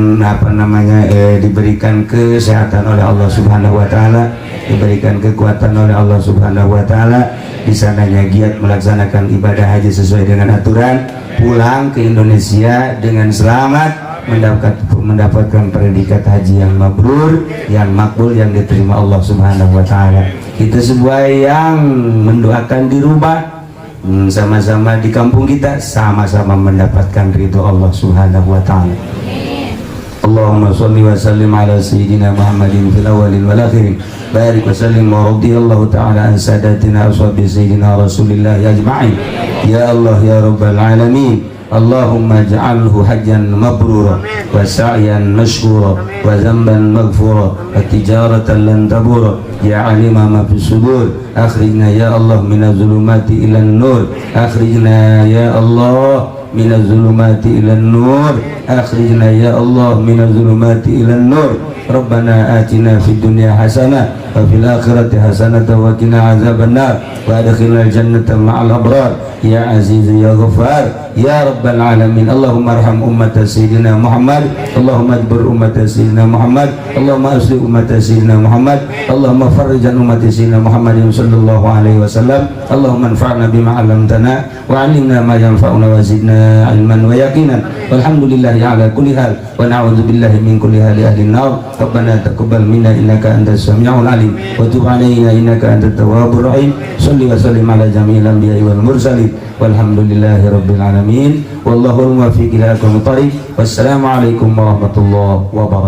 Speaker 1: diberikan kesehatan oleh Allah Subhanahu wa taala, diberikan kekuatan oleh Allah Subhanahu wa taala, di sananya giat melaksanakan ibadah haji sesuai dengan aturan, pulang ke Indonesia dengan selamat, mendapatkan predikat haji yang mabrur, yang makbul, yang diterima Allah Subhanahu wa taala. Kita semua yang mendoakan di rumah, sama-sama di kampung kita, sama-sama mendapatkan ridho Allah Subhanahu wa taala. Allahumma shalli wa sallim ala sayyidina Muhammadin fil awwalin wal akhirin. Barik wa sallim wa radiyallahu ta'ala an sadatina ashabi sayyidina Rasulillah ajma'in. Ya Allah ya rabbal alamin. Allahumma ij'alhu hajjan mabrura wa sa'yan mashkura wa dhanban maghfura wa tijaratan lan tabura. Ya alima ma fi sudur, akhrijna ya Allah minaz zulumati ilan nur, akhrijna ya Allah minaz zulumati ilan nur, akhrijna ya Allah minaz zulumati ilan nur. Rabbana atina fid dunya hasanah wa fil akhirati hasanah wa qina azabannar wa adkhilnal jannata ma'al abrar ya aziz ya ghafar ya rabbal alamin. Allahumma arham ummat sayyidina Muhammad, Allahumma ajbur ummat sayyidina Muhammad, Allahumma asli ummat sayyidina Muhammad, Allahumma farrijan ummat sayyidina Muhammadin sallallahu alaihi wasallam. Allahumma anfa'na bima 'allamtana wa 'allimna ma yanfa'una wa zidna ilman wa yaqinan. Walhamdulillahi ala kulli hal wa na'udzu billahi min kulli hali ahli nar. Rabbana taqabbal minna innaka antas samiul alim wa tub 'alaina innaka antat tawwabur rahim. Shalli wa sallim ala jami'il anbiya'i wal mursalin walhamdulillahi rabbil alamin. Wallahu muwaffiq ila aqwamit thariq. Wassalamu alaikum warahmatullahi wabarakatuh.